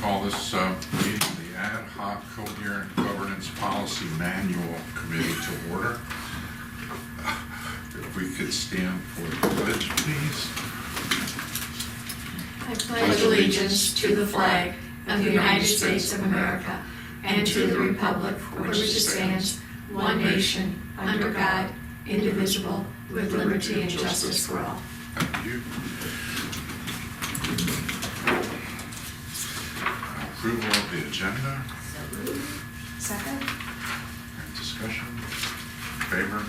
call this meeting the Ad Hoc Coherent Governance Policy Manual Committee to order. If we could stand for the pledge, please. I pledge allegiance to the flag of the United States of America and to the republic for which it stands, one nation, under God, indivisible, with liberty and justice for all. Thank you. Approval of the agenda. Second? And discussion. Favor?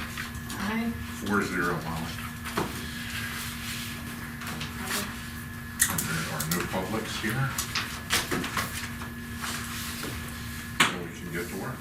Aye. 4-0, Molly. And there are no publics here. So we can get to work.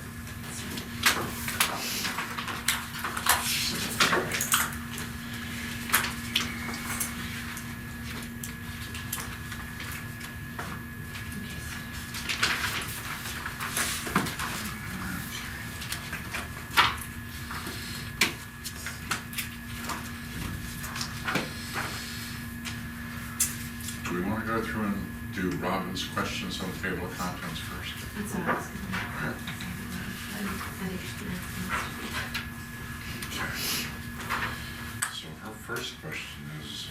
Do we want to go through and do Robin's questions on the table of contents first? That's what I was going All right. Okay. So her first question is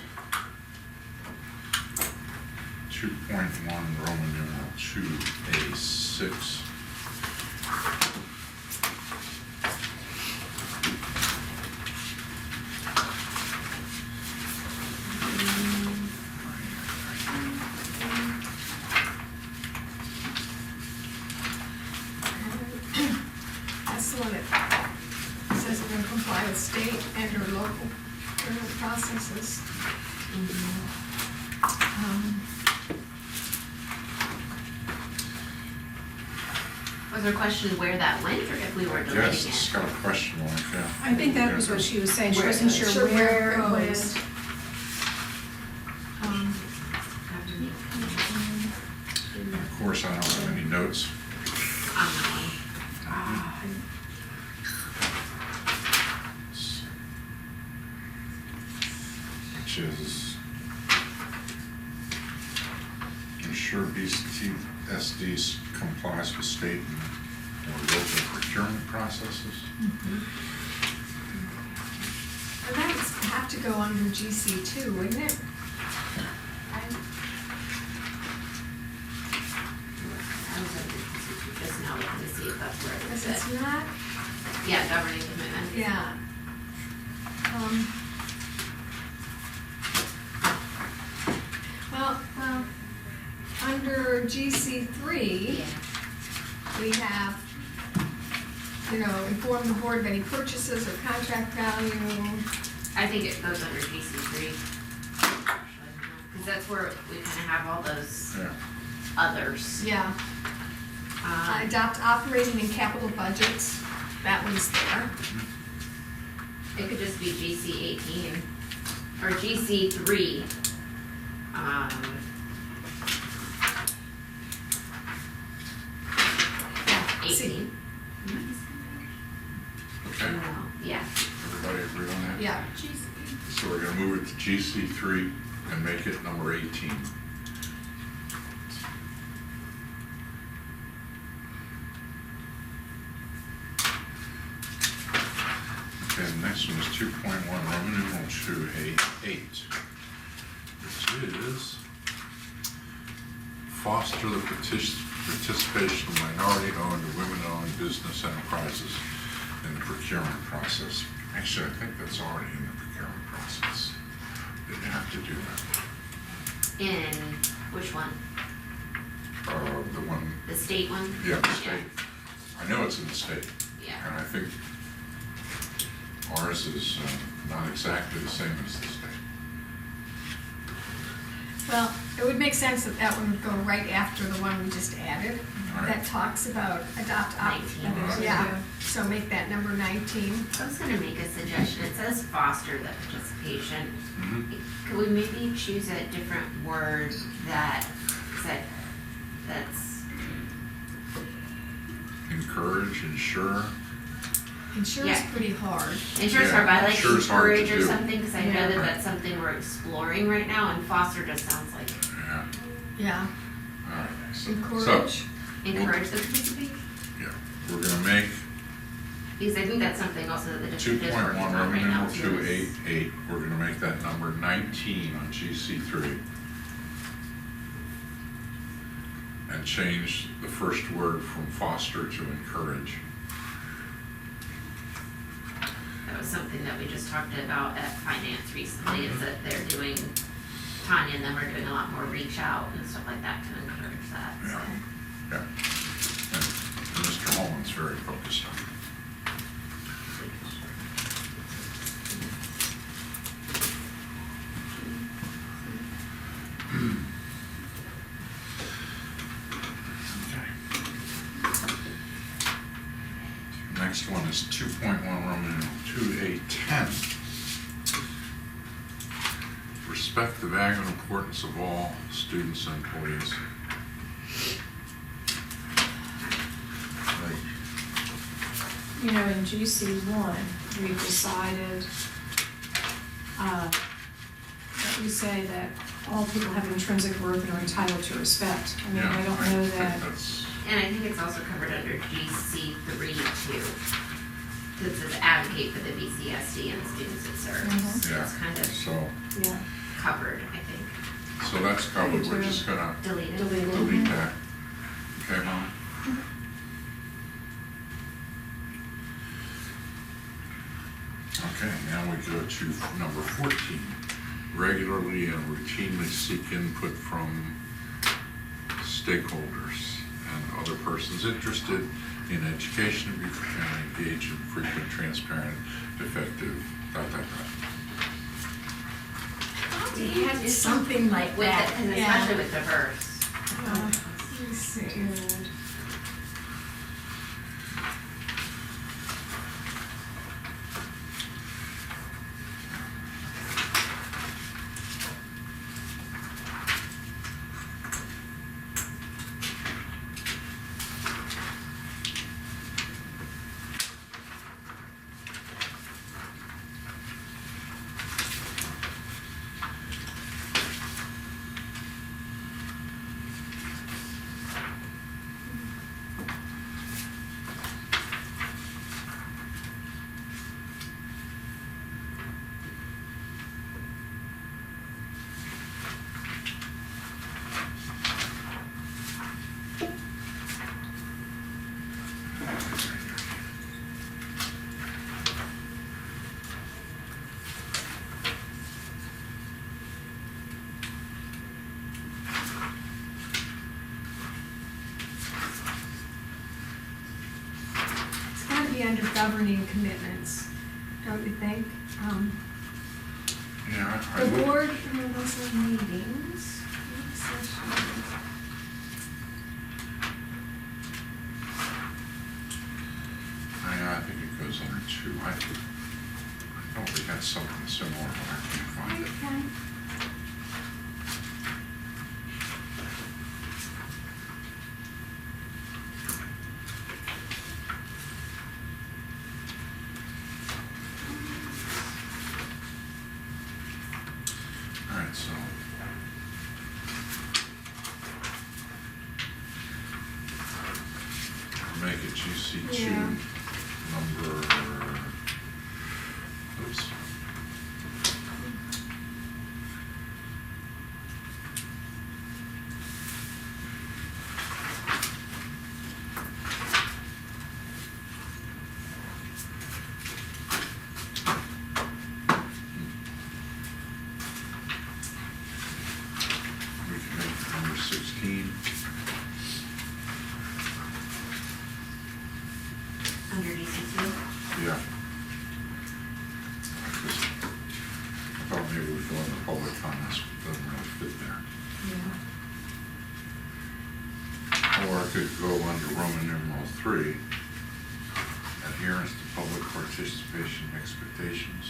2.1 Roman numeral 2A6. That's the one that says we're going to comply with state and or local government processes. Was there a question where that went, or if we were delaying Yes, it's it? got a question mark, yeah. I think that was what she was saying, she Where wasn't it sure Sure where it where it was. And of course, I don't have any notes. On that one. Which is ensure BCTSD complies with state and or local procurement processes. And that would have to go under GC too, wouldn't it? I was just now looking to see if that's where it Because was it's at. not, Yeah, governing commitment. yeah. Well, under GC3, Yeah. we have, inform the board of any purchases or contract value. I think it goes under GC3. Because that's where we kind of have all those Yeah. others. Yeah. Adopt operating and capital budgets, that one's there. It could just be GC18 or GC3. Yeah, 18. Okay, Yeah. everybody agree on that? Yeah, So we're gonna move it to GC3 and make it number 18. Okay, the next one is 2.1 Roman numeral 2A8, which is foster the participation of minority-owned and women-owned business enterprises in the procurement process. Actually, I think that's already in the procurement process. Didn't have to do that. In which one? The one, The state one? yeah, the state. I know it's in the state, Yeah. and I think ours is not exactly the same as the state. well, it would make sense that that one would go right after the one we just added. All right. That talks about adopt op. 19. Yeah, so make that number 19. I was gonna make a suggestion. It says foster the participation. Mhm. Could we maybe choose a different word that's Encourage, ensure. Insure's Yeah. pretty hard. insure's Yeah, hard, but I like insure's hard to encourage or do. something, because I know Yeah. that that's something we're exploring right now, and foster just sounds like, Yeah, Yeah. all right. So, Encourage. Encourage them to participate? yeah, we're gonna make Because I think that's something also that the district is 2.1 working on Roman right now numeral too. is- 288, we're gonna make that number 19 on GC3. And change the first word from foster to encourage. That was something that we just talked about at finance recently, is that they're doing, Tanya and them are doing a lot more reach out and stuff like that to encourage that, so. Yeah. Yeah. And Mr. Holman's very focused on it. Okay. Next one is 2.1 Roman numeral 2A10. Respect the value and importance of all students and employees. Like, You know, in GC1, we decided that we say that all people have intrinsic worth and are entitled to respect. I mean, yeah, I don't know think that, that's, And I think it's also covered under GC3 too. That says advocate for the BCSD and the students it serves. Mhm. So it's kind of so, yeah, covered, I think. so that's covered, we're just gonna Deleted. deleted. delete that. Okay, Mom? Okay, now we go to number 14. Regularly and routinely seek input from stakeholders and other persons interested in education and engage in frequent, transparent, effective, ... We had something like With that. it, and Yeah. especially with diverse. Let's see. Good. It's gotta be under governing commitments, don't you think? Yeah, I The would, board, those are meetings, work sessions. I think it goes under 2. I thought we had something similar, but I can't find it. Okay. All right, so. Make it GC2 Yeah. number, oops. We can make it number 16. Under DC2. Yeah. I thought maybe we'd go into public comments, but it doesn't really fit there. Yeah. Or it could go under Roman numeral 3, adherence to public participation expectations.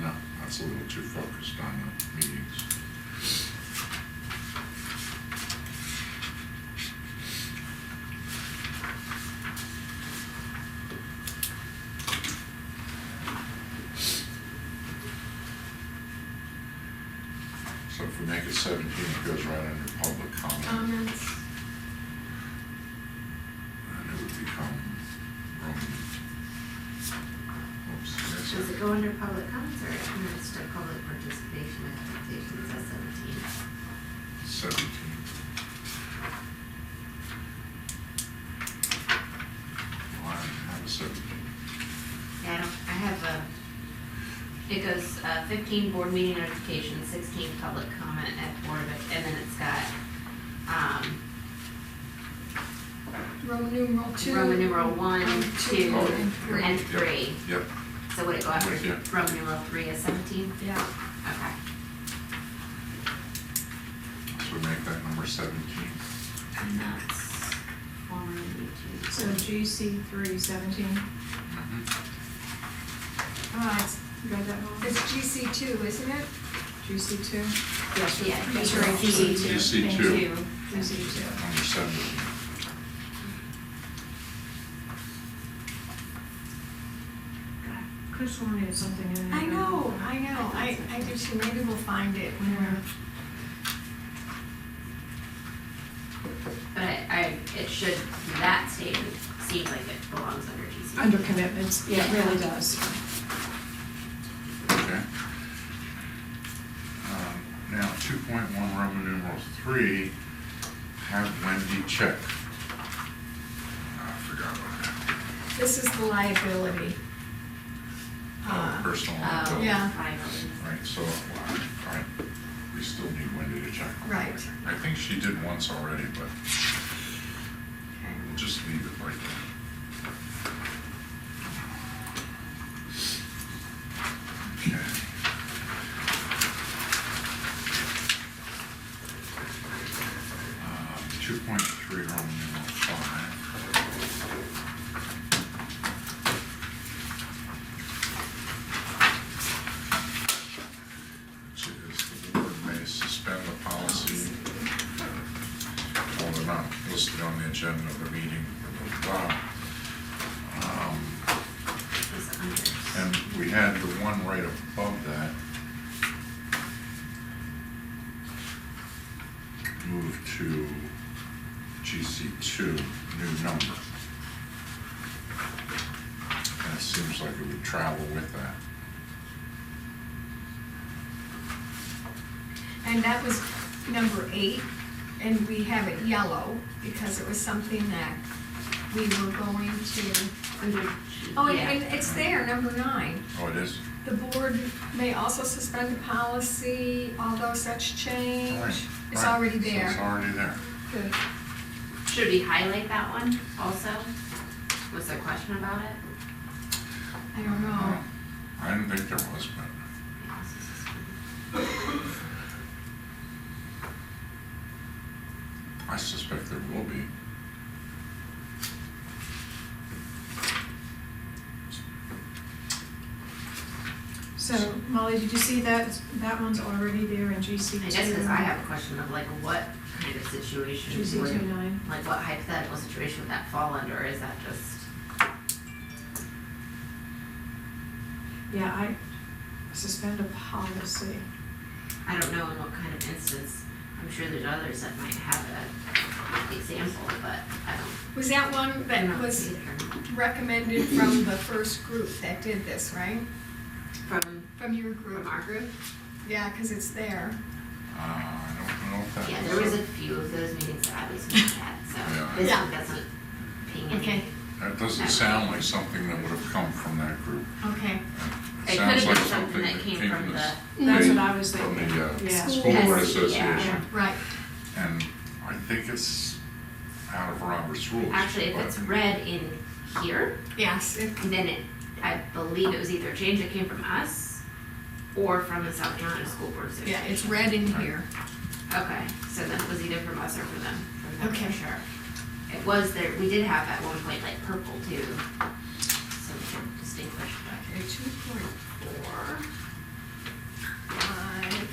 No, that's a little too focused on the meetings. So if we make it 17, it goes right under public comment. Comments. it go under public comments or minutes to public participation expectations as 17? 17. Well, I have a 17. Yeah, I have it goes 15 board meeting notification, 16 public comment at board of it, and then it's got Roman numeral 2. Roman numeral 1, 2, Oh, and 3. Yep. So would it go after With you. Roman numeral 3 is 17? Yeah. Okay. So we make that number 17. And that's formerly So GC 3, 17. Mhm. You got that one? It's GC2, isn't it? GC 2? Yes, yeah. That's right, GC 2. GC Thank 2. you. GC 2. Number 17. Could've sworn it something in there. I know. I did too. Maybe we'll find it when we're. But it should, that statement seems like it belongs under GC. Under commitments, yeah, it really does. Okay. Now, 2.1 Roman numeral 3, have Wendy check. I forgot about that. This is the liability. Personal Oh, liability. Yeah. liabilities. Right, so, right, we still need Wendy to check. Right. I think she did once already, but Okay. we'll just leave it like that. Okay. Uh, 2.3 Roman numeral 5. Which is the board may suspend the policy, they're not listed on the agenda of the meeting, blah, blah, blah. It's under. And we had the one right above that move to GC2, new number. And it seems like it would travel with that. And that was number 8, and we have it yellow because it was something that we were going to. Under G. Oh, Yeah. and it's there, number 9. Oh, it is? The board may also suspend the policy, although such change. Right, It's right. already So it's there. already there. Good. Should we highlight that one also? Was there a question about it? I don't know. I didn't think there was, but. Yeah, this is- I suspect there will be. So Molly, did you see that? That one's already there in GC 2. I guess because I have a question of like what kind of situation GC would, 2.9. like what hypothetical situation would that fall under, or is that just? Yeah, I suspend a policy. I don't know in what kind of instance. I'm sure there's others that might have an example, but I don't. Was that one I that don't was either. recommended from the first group that did this, right? From From your group? our group? Yeah, because it's there. I don't know if that was. Yeah, there was a few of those meetings that I was at, so Yeah. this Yeah. one doesn't ping Okay, any. That doesn't sound like something that would have come from that group. okay. It could sounds have like been something that came from the, That's state- what I was From thinking. the Yeah. School School Board SC, yeah. Association. Right. And I think it's out of Robert's rules. actually, if but- it's read in here, Yes, then I believe it was either a change that came from us or from the South Carolina School Board Association. yeah, it's red in here. Okay, so then it was either from us or from them, Okay. for sure. It was there, we did have at one point like purple too, so we can distinguish, but. Okay, 2.4. 5.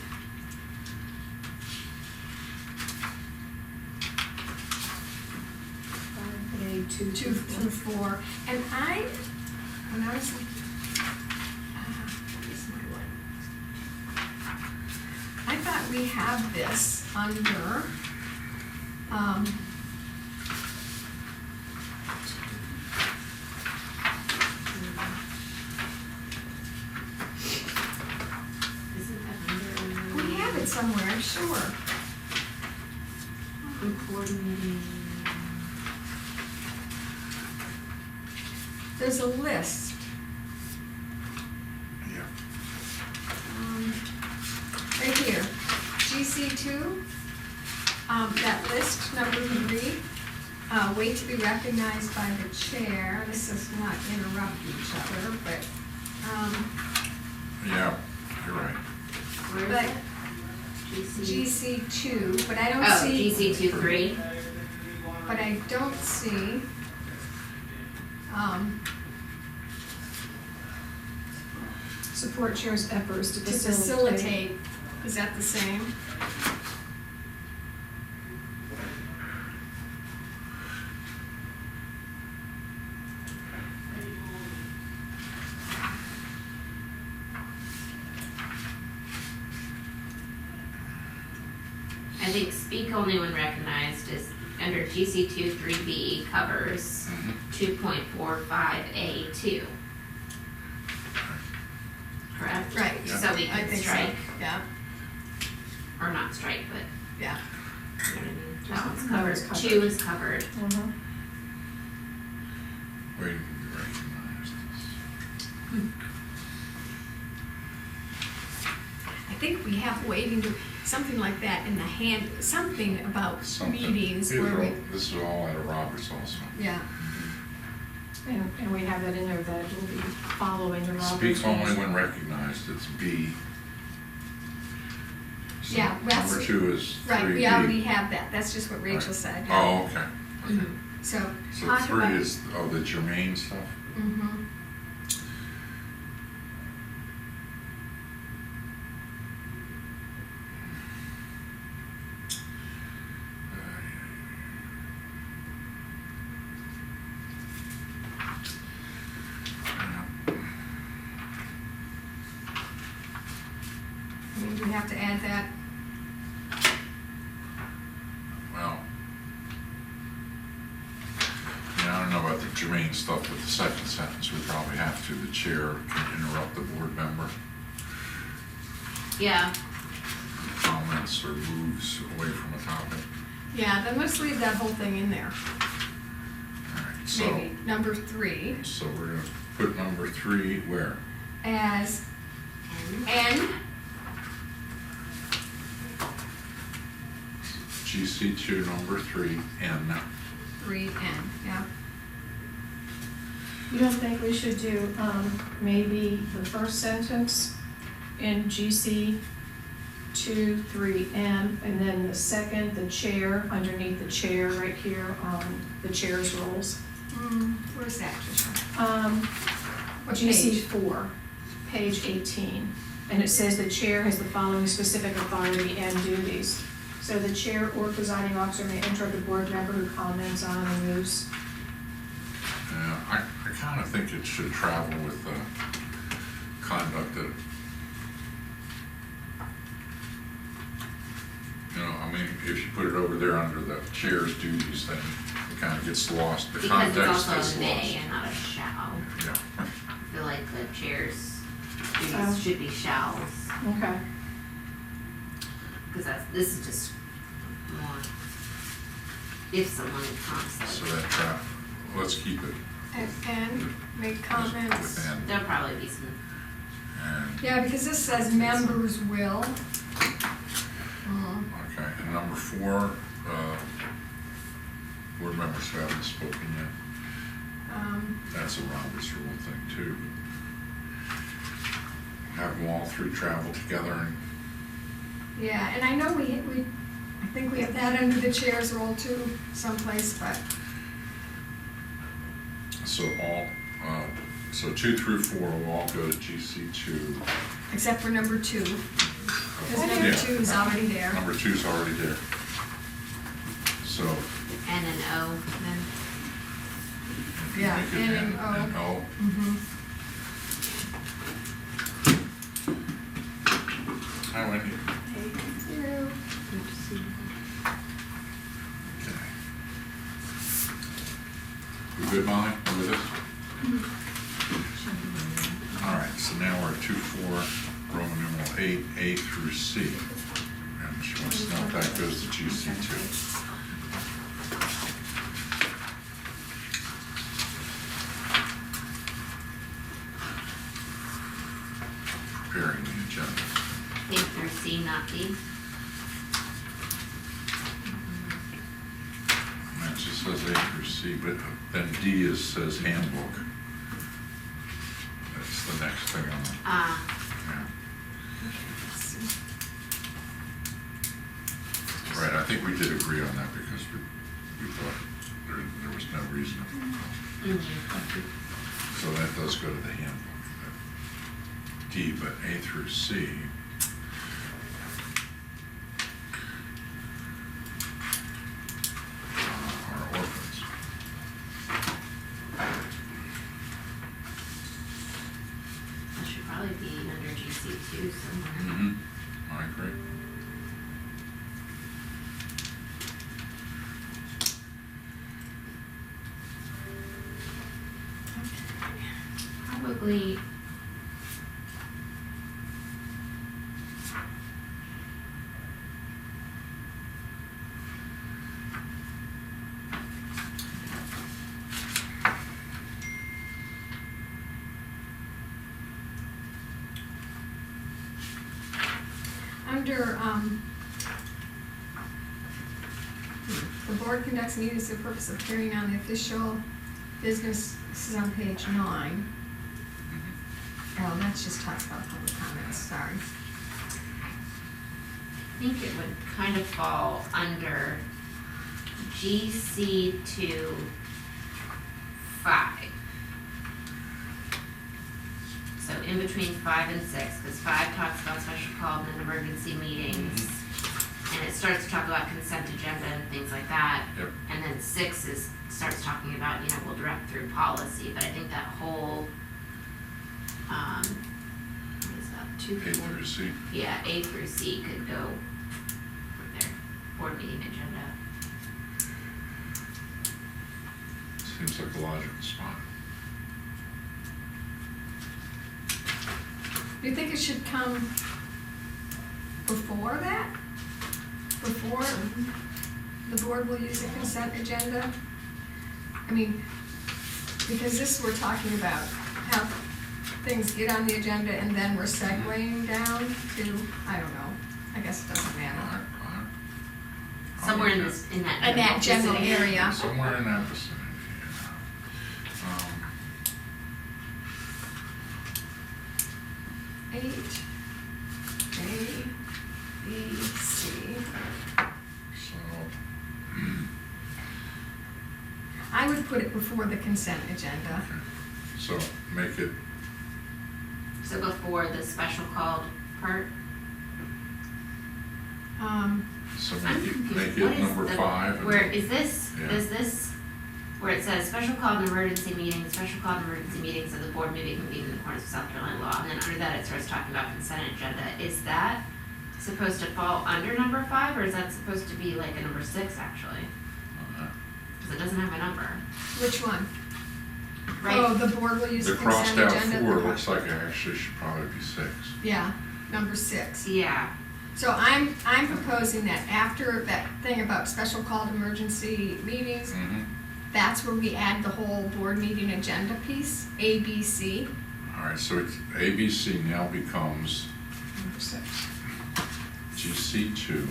A, 2, 2 through 4. And when I was, where's my one? I thought we had this under, I'm sure. Coordinating. There's a list. Yeah. Right here, GC2, that list, number 3, wait to be recognized by the chair. This does not interrupt each other, but, Yeah, you're right. Where is but it? GC2, but I don't Oh, see, GC 2-3. but I don't see, Support chair's efforts to to facilitate. facilitate, is that the same? I think speak only when recognized is under GC 2-3B covers Mhm. 2.45A2. Correct? Right. Yeah. So we I can think so. strike, Yeah, or not strike, but, yeah. you know what I mean? That one's That one's covered. covered. 2 is covered. Mhm. Waiting to be recognized. I think we have waiting to, something like that in the hand, something about Something. meetings These where are we, all- This is all out of Roberts also. yeah. And we have that in there that we'll be following the Roberts. Speak only rules. when recognized, it's B. So Yeah, that's- Number 2 is 3B. Right, we already have that, that's just what Rachel Right. said. yeah. Oh, okay. Mhm. So, So talk 3 about. is, oh, the germane stuff? Mhm. I mean, do we have to add that? Well, yeah, I don't know about the germane stuff, but the second sentence, we probably have to. The chair can interrupt the board member. Yeah, Comments or moves away from a topic. Yeah, then let's leave that whole thing in there, All right, so, maybe, number 3, so we're gonna put number 3 where? as and N, GC2 number 3, N. 3N, yeah. You don't think we should do, maybe the first sentence in GC 2-3M, and then the second, the chair, underneath the chair, right here on the chair's roles? Where's that, Tricia? What GC page? 4, page 18, and it says the chair has the following specific authority and duties. So the chair or presiding officer may interrupt a board member who comments on or moves. I kind of think it should travel with the conduct that, you know, I mean, if you put it over there under the chair's duties, then it kind of gets lost. The because it's context also gets a may lost. and not a shall. Yeah. I feel like the chair's Oh. duties should be shalls, Okay. because this is just more if someone comes. So that trap, let's keep it And make comments. with N. There'll probably be some, And, Yeah, because this says members will. okay, and number 4, board members who haven't spoken yet. That's a Roberts rule thing too. Have them all 3 travel together and, Yeah, and I know I think we have that under the chair's role too, someplace, but, so all, so 2 through 4 will all go to GC2. except for number 2. Because number Yeah. 2 is already there. Number 2's already there. So, N and O, then. if you Yeah, make it N N and O. and O, Mhm. hi Wendy. Thank you. Okay. You good, Molly? You with us? All right, so now we're at 2-4, Roman numeral 8, A through C. And She wants to know if that goes to GC two. Preparing the agenda. A through C, not D. And it just says A through C, but then D says handbook. That's the next thing on the, yeah. Right, I think we did agree on that because we thought there was no reason. So that does go to the handbook. D, but A through C. Are orphans. That should probably be under GC2 somewhere. I agree. Probably. Under, the board conducts meetings for the purpose of carrying on the official business, this is on page 9. Oh, that just talks about public comments, sorry. I think it would kind of fall under GC2 5. So in between 5 and 6, because 5 talks about special call and emergency meetings. And it starts to talk about consent agenda and things like that. Yep. And then 6 starts talking about, we'll direct through policy, but I think that whole, what is that, 2 A through C. Yeah, A through C could go for their board meeting agenda. Seems like a logical spot. Do you think it should come before that? Before the board will use a consent agenda? I mean, because this we're talking about how things get on the agenda and then we're segueing down to, I don't know, I guess it doesn't matter. Somewhere in Yeah. this, in that. In that general vicinity. area. Somewhere in that vicinity, yeah. 8, A, B, C. So, I would put it before the consent agenda. okay. So make it, So before the special called part. so I'm make confused. it What is number the- 5. and- Where is this, Yeah. does this, where it says special called and emergency meetings, special called and emergency meetings of the board may be convened in accordance with South Carolina law, and then under that it starts talking about consent agenda. Is that supposed to fall under number 5, or is that supposed to be like a number 6 actually? Because it doesn't have a number, Which one? right? Oh, the board will use The the crossed consent out agenda. 4 looks like it actually should probably be 6. Yeah, number 6. Yeah, So I'm proposing that after that thing about special called emergency meetings, that's where we add the whole board meeting agenda piece, A, B, C. All right, so it's ABC now becomes Number 6. GC2.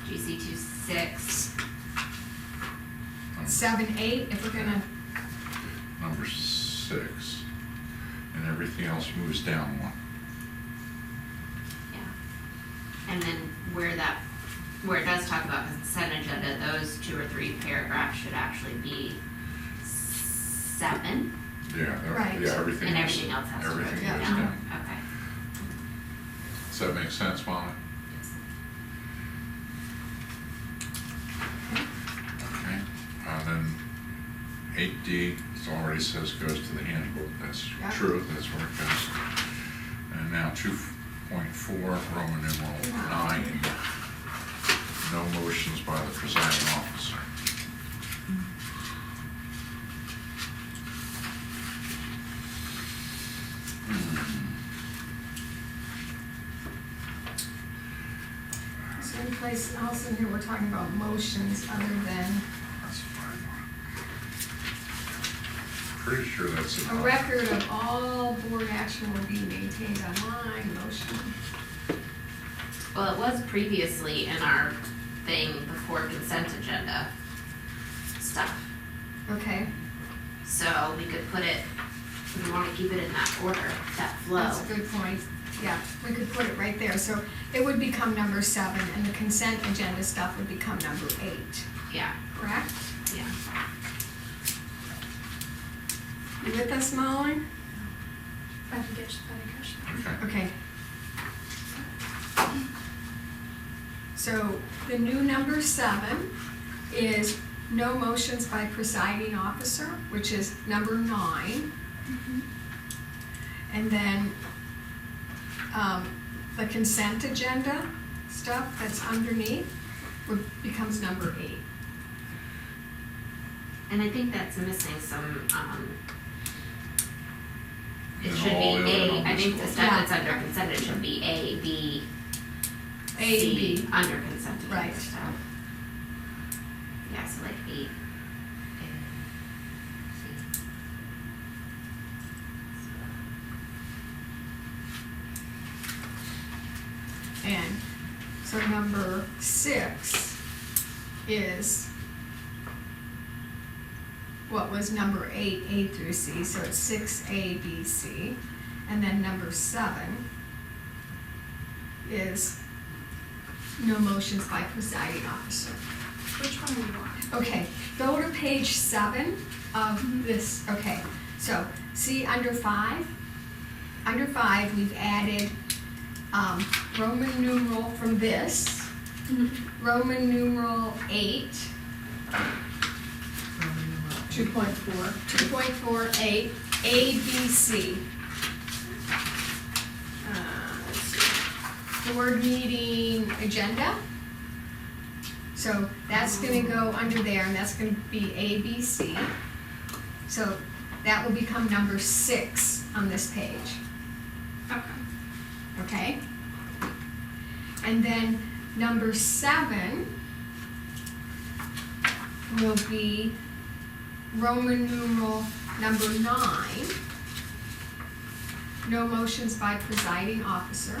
GC2 6, 7, 8, if we're gonna, Number 6, and everything else moves down 1. yeah. And then where it does talk about consent agenda, those 2 or 3 paragraphs should actually be 7. Yeah, Right. yeah, everything And else. everything else has to go everything Yeah. goes down. down. Okay. Does that make sense, Molly? Okay, then 8D, it already says goes to the handbook, that's Yeah. true, that's where it goes. And now 2.4, Roman numeral 9, no motions by the presiding officer. so someplace else in here we're talking about motions other than That's fine. Pretty sure that's a enough. record of all board action will be maintained online, motion. Well, it was previously in our thing before consent agenda stuff. Okay, So we could put it, we wanna keep it in that order, that flow. that's a good point. Yeah, we could put it right there. So it would become number 7 and the consent agenda stuff would become number 8, Yeah, correct? yeah. You with us, Molly? I can get you that, Okay. Okay. So the new number 7 is no motions by presiding officer, which is number 9. And then the consent agenda stuff that's underneath becomes number 8. And I think that's missing some, it And should all be the other A, I numbers think the go- stuff that's Yeah. under consent, it should be A, B, A, C, B. under consent agenda Right. stuff. Yeah, so like 8, A, C. And so number 6 is what was number 8, A through C, so it's 6A, B, C. And then number 7 is no motions by presiding officer. Which one do you want? Okay, go to page 7 of this, okay, so see under 5? Under 5, we've added Roman numeral from this, Roman numeral 8, 2.4. 2.48, A, B, C. Let's see. Board meeting agenda. So that's gonna go under there, and that's gonna be A, B, C. So that will become number 6 on this page, Okay. okay? And then number 7 will be Roman numeral number 9, no motions by presiding officer.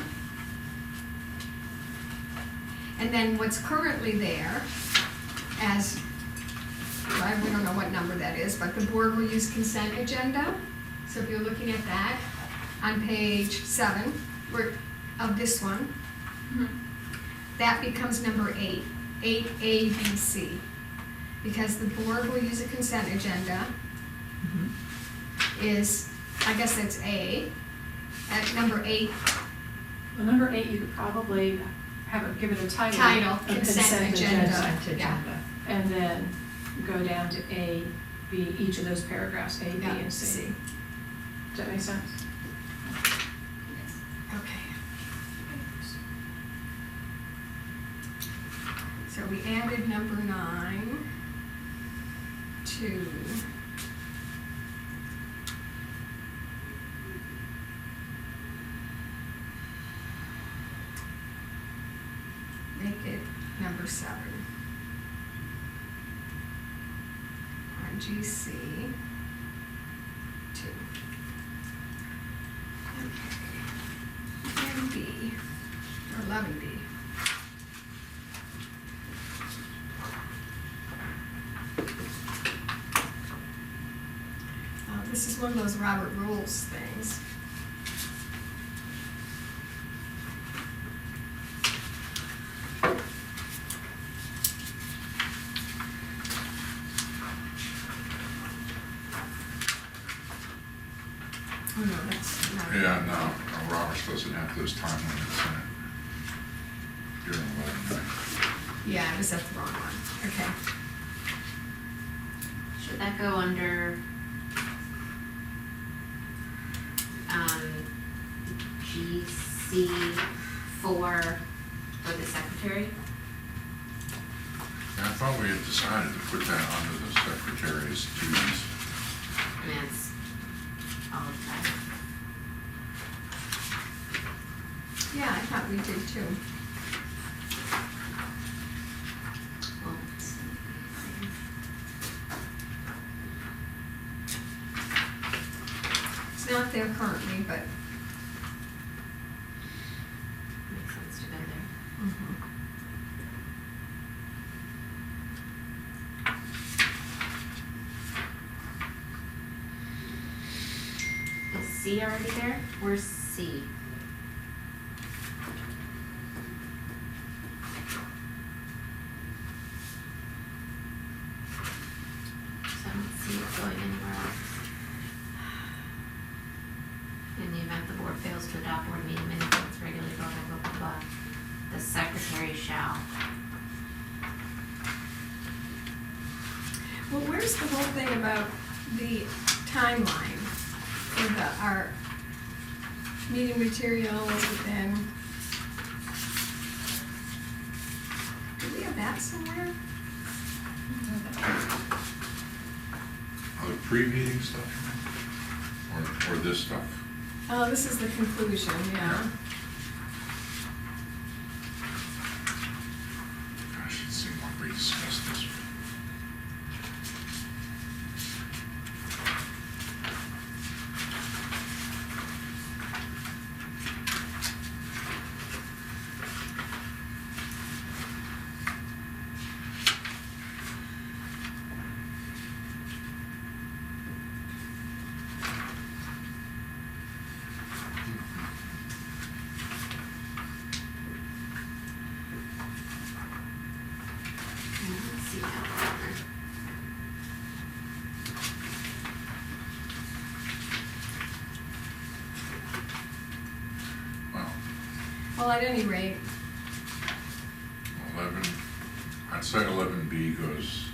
And then what's currently there as, well, we don't know what number that is, but the board will use consent agenda. So if you're looking at that on page 7 of this one, that becomes number 8, 8A, B, C. Because the board will use a consent agenda is, I guess that's A, at number 8, Well, number 8, you could probably give it a title. Title, of consent agenda. Yeah. And then go down to A, B, each of those paragraphs, A, B, Yeah, and C. C. Does that make sense? Okay. So we added number 9 to make it number 7 on GC 2. Okay. And B, or 11B. This is one of those Robert Rules things. Oh, no, that's not. Yeah, no, Roberts doesn't have those time limits in it. You're in 11, right? Yeah, I was at the wrong one. Okay. Should that go under, GC4 for the secretary? Yeah, I thought we had decided to put that under the secretary's duties. I mean, it's all the time. Yeah, I thought we did too. not there currently, but Makes sense to go there. mhm. Is C already there? Where's C? So I don't see it going anywhere else. In the event the board fails to adopt board meeting minutes regularly, blah, blah, blah, blah, blah, the secretary shall. Well, where's the whole thing about the timeline for our meeting materials and do we have that somewhere? Are the pre-meeting stuff? Or this stuff? Oh, this is the conclusion, yeah. Gosh, it seemed like we discussed this. Let's see that. Well, Well, at any rate, 11, I'd say 11B goes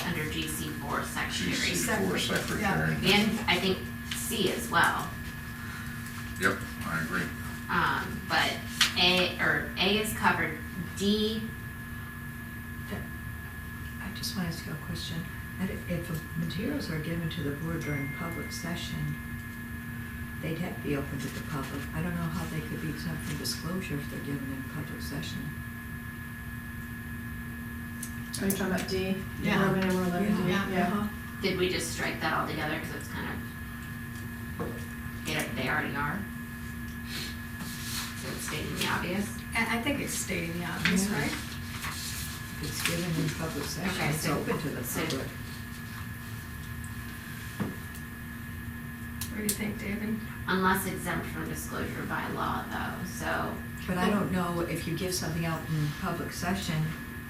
Under GC4 secretary. GC4 Secretary, secretary. And I think C as well. Yep, I agree. But A is covered. D, I just want to ask you a question. If materials are given to the board during public session, they'd have to be open to the public. I don't know how they could be exempt from disclosure if they're given in public session. Are you talking about D? Yeah. Roman numeral 11D? yeah, uh-huh. did we just strike that all together because it's kind of, they already are? So it's stating the obvious? I think it's stating the obvious, Yeah. right? If it's given in public session, Okay, it's so- open to the so- public. What do you think, David? Unless exempt from disclosure by law though, so, But I don't know, if you give something out in public session,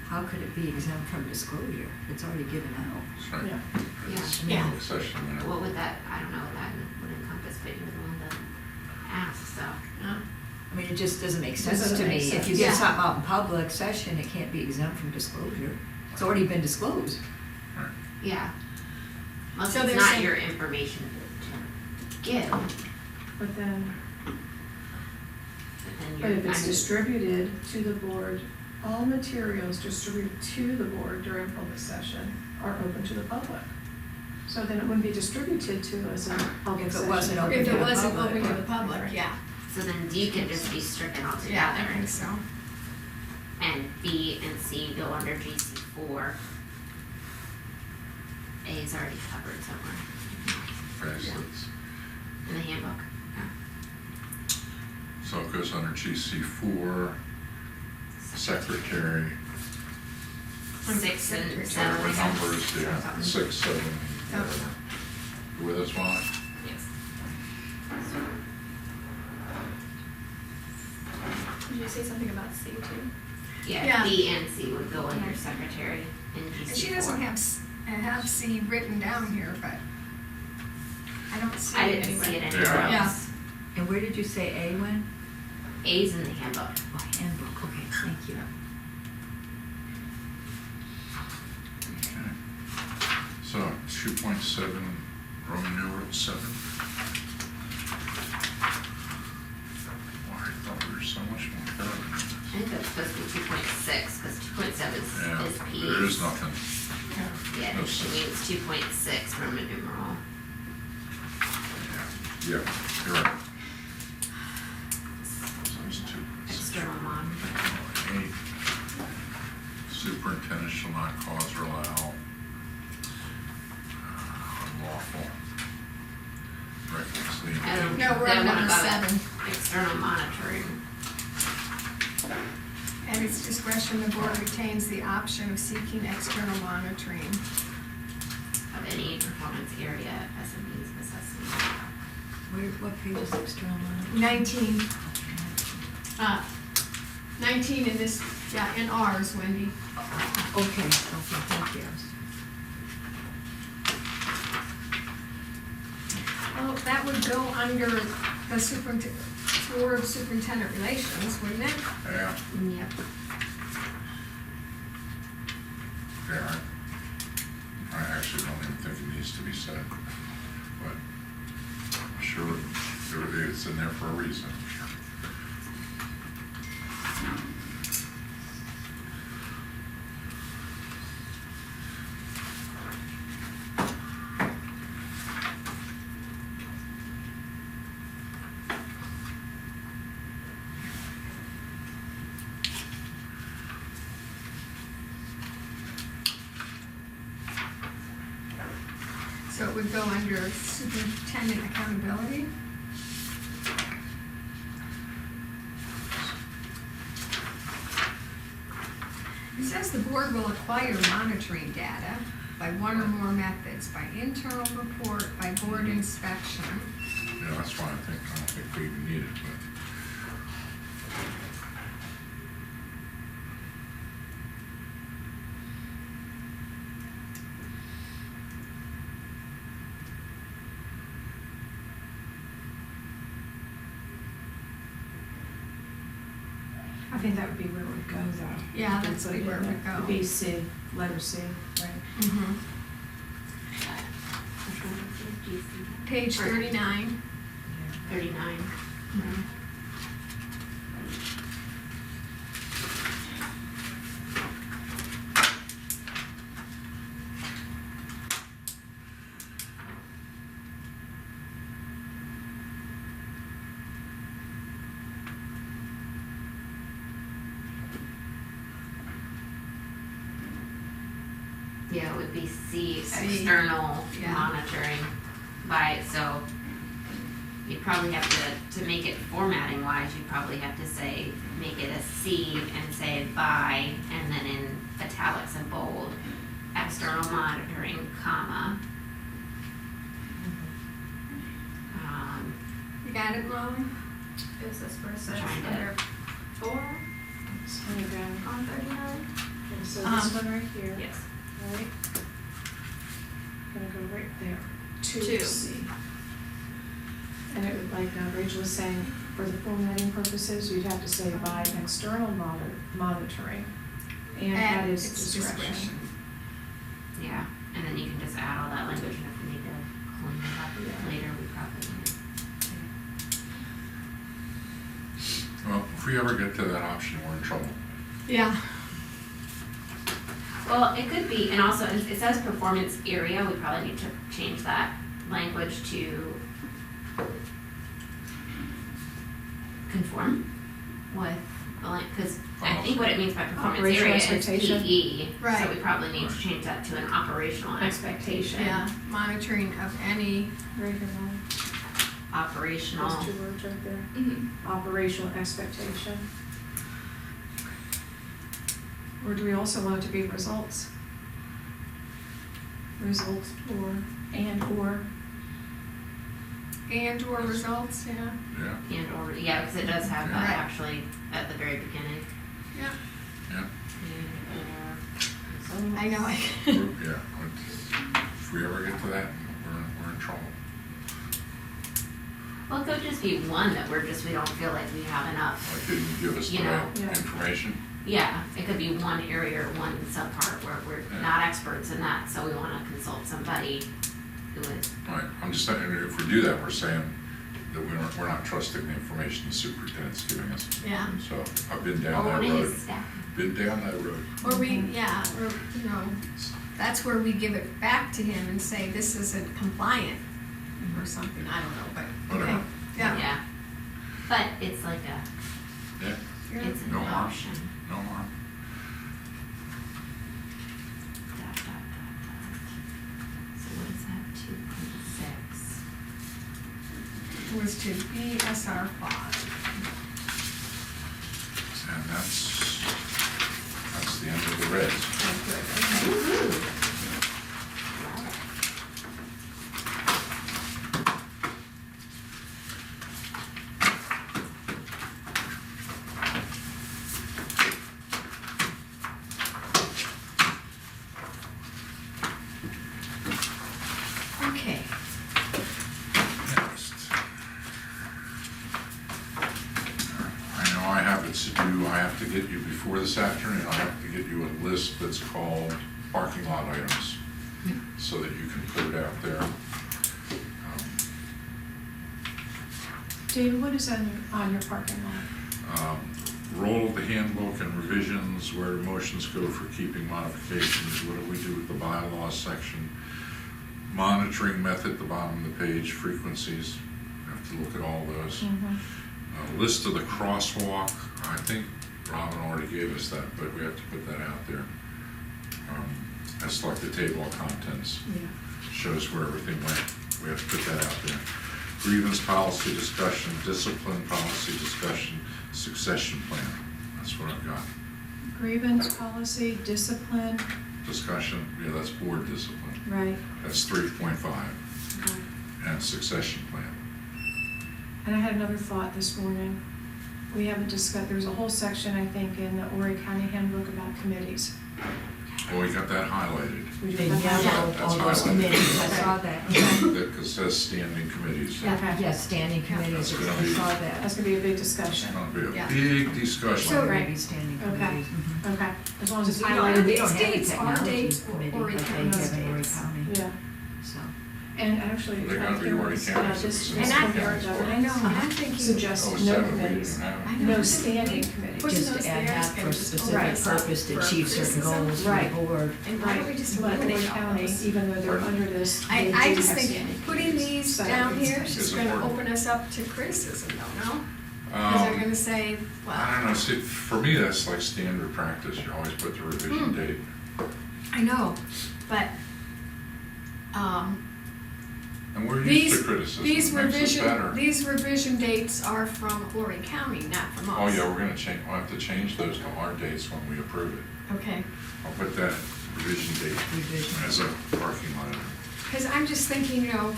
how could it be exempt from disclosure? It's already given out. That's right. Yeah. It's Yeah. public session, whenever. what would that, I don't know what that would encompass, but you were the one that asked, so. Yeah. I mean, it just doesn't make sense Doesn't to make me. If you sense. give Yeah. something out in public session, it can't be exempt from disclosure. It's already been disclosed. Right. Yeah. Unless So it's there's not some- your information to give, But then, but then but you're. if it's I'm- distributed to the board, all materials distributed to the board during public session are open to the public. So then it wouldn't be distributed to us in public If it session. wasn't open If to it the wasn't public. open to the public, Right. yeah. So then D could just be stricken Yeah, altogether. I think so. And B and C go under GC4. A is already covered somewhere Okay, so it's, in the handbook. so it goes under GC4, secretary, 6 and Secretary. 7. whatever numbers, yeah, Something. 6, 7, Yep. whatever. You with us, Molly? Yes. Did you say something about C too? Yeah, Yeah. B and C would go under secretary in GC4. And she doesn't have C written down here, but I don't see I it didn't see it anywhere. anywhere Yeah. else. And where did you say A went? A's in the handbook. Oh, handbook, okay, thank you. Okay. So 2.7, Roman numeral 7. Why, I thought we were so much more thorough than I think that's supposed to be 2.6, because 2.7 is this. P. Yeah, there is nothing. Yeah, No it six. means 2.6 Roman numeral. Yeah, you're right. So it's 2.6. External monitor. 8. Superintendent shall not cause or allow unlawful No, we're Then on what number about 7. external monitoring? At its discretion, the board retains the option of seeking external monitoring. Of any performance area as a means of assessment. What page is external monitoring? 19. 19 in this, yeah, in ours, Wendy. Okay, thank you. Well, that would go under the board superintendent relations, wouldn't it? Yeah, Yep. yeah, I actually don't even think it needs to be said, but I'm sure it's in there for a reason. So it would go under superintendent accountability. It says the board will acquire monitoring data by one or more methods, by internal report, by board inspection. Yeah, that's why I don't think we even need it, but. I think that would be where it would go though. Yeah, that's where it would go. The BC, letter C, right? Mhm. Which one is it? Do you see that? Page 39. 39. Yeah, it would be C, C. external Yeah. monitoring by, so you'd probably have to make it formatting wise, you'd probably have to say, make it a C and say by, and then in italics and bold, external monitoring, comma. You got it, Molly? Is this where it says Trying to- under 4 So you go, on 39? okay, so this one right here. Yes. Right? Gonna go right there, to Two. C. And it would, like Rachel was saying, for the formatting purposes, you'd have to say by external monitoring and at its discretion. Yeah, and then you can just add all that language, and if we need to clean it up Yeah. later, we probably will. Well, if we ever get to that option, we're in trouble. Yeah. Well, it could be, and also, it says performance area, we probably need to change that language to conform with the because I think what it means by performance Operational area is expectation. PE. So Right. we probably need to change that to an operational expectation. Yeah, monitoring of any, Right here, Molly. Operational, Those 2 words right there. Mm-hmm. Operational expectation. Or do we also want it to be results? Results or, and or. and/or results, yeah. Yeah, and or, yeah, because it does have that Right. actually at the very beginning. Yeah. yeah, And or I know, yeah. If we ever get to that, we're in trouble. Well, it could just be one that we don't feel like we have enough. Like, didn't give us the You know. Yeah. information. Yeah, it could be one area or one subpart where we're Yeah. not experts in that, so we wanna consult somebody who is, Right, I'm just saying, if we do that, we're saying that we're not trusting the information the superintendent's giving us. Yeah. So I've been down that owning road, his staff. been down that road. Or that's where we give it back to him and say, this isn't compliant or something, I don't know, but, okay. Whatever. Yeah. But it's like a, Yeah, it's an No harm. option. no harm. Dot, dot, dot, dot. So what is that, 2.6? was to BSR 5. And that's the end of the reds. Okay. Next. I know I have it to do, I have to get you before this afternoon, I have to get you a list that's called parking lot items, so that you can put it out there. David, what is on your parking lot? Roll of the handbook and revisions, where motions go for keeping modifications, what do we do with the bylaws section? Monitoring method, the bottom of the page, frequencies, we have to look at all those. List of the crosswalk, I think Robin already gave us that, but we have to put that out there. That's like the table of contents, Yeah. shows where everything went, we have to put that out there. Grievance policy discussion, discipline policy discussion, succession plan, that's what I've got. Grievance policy, discipline, Discussion, yeah, that's board discipline, right. that's 3.5, Okay. and succession plan. And I had another thought this morning. We haven't discussed, there's a whole section, I think, in the Horry County Handbook about committees. Oh, we got that highlighted. We The do that. yellow, That's all those highlighted. committees, I saw that. That says standing committees. Okay. Yes, standing committees, That's gonna I be- saw that. That's gonna be a big It's discussion. gonna be a Yeah. big discussion. So- Maybe standing Okay. committees. Mhm. Okay, as long as it's We don't highlighted. have We don't these have a dates, our technology dates, committee, Horry but they County have an Horry dates. County, Yeah, so. and actually, They gotta be Horry this County, so this it's And not I- County Board. I know, and I'm thinking. suggests Oh, no seven, we committees, didn't have. I know. no standing committees. Putting Just those to add there is that gonna for a just specific open us up purpose to for achieve certain criticism. goals for the Right. board. And why don't we just But Horry eliminate all County, those? even though they're under this, they do I just have think standing putting committees. these So down it's- here is It's gonna important. open us up to criticism though, no? Because they're Um, gonna say, I don't well, know, see, for me, that's like standard practice, you always put the revision date. I know, but, And we're used these, to criticism, these it makes us better. revision dates are from Horry County, not from us. Oh, yeah, we're gonna change, we'll have to change those to our dates when we approve it. Okay, I'll put that revision date Revision. as a parking lot. because I'm just thinking, you know,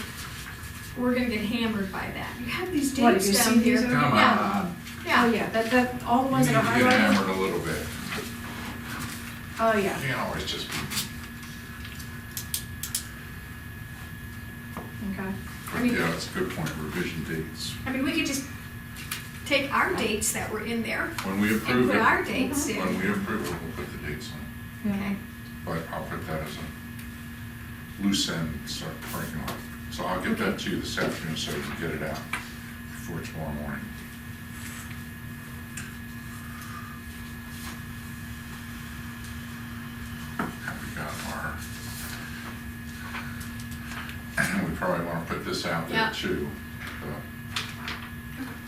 we're gonna get hammered by that. You have these What, dates have you down seen here. these? Come Yeah, on, Oh, yeah. yeah, that, all the you ones need that to are get highlighted. hammered a little bit, Oh, yeah, you can't always just be, okay. I mean- yeah, that's a good point, revision dates. I mean, we could just take our dates that were in there When we and approve put our it, dates in. when we approve it, we'll put the dates on. Yeah. Okay, But I'll put that as a loose end, start parking lot. So I'll get that Okay. to you this afternoon so you can get it out before tomorrow morning. And we got our, and we probably want to put this out there Yeah. too,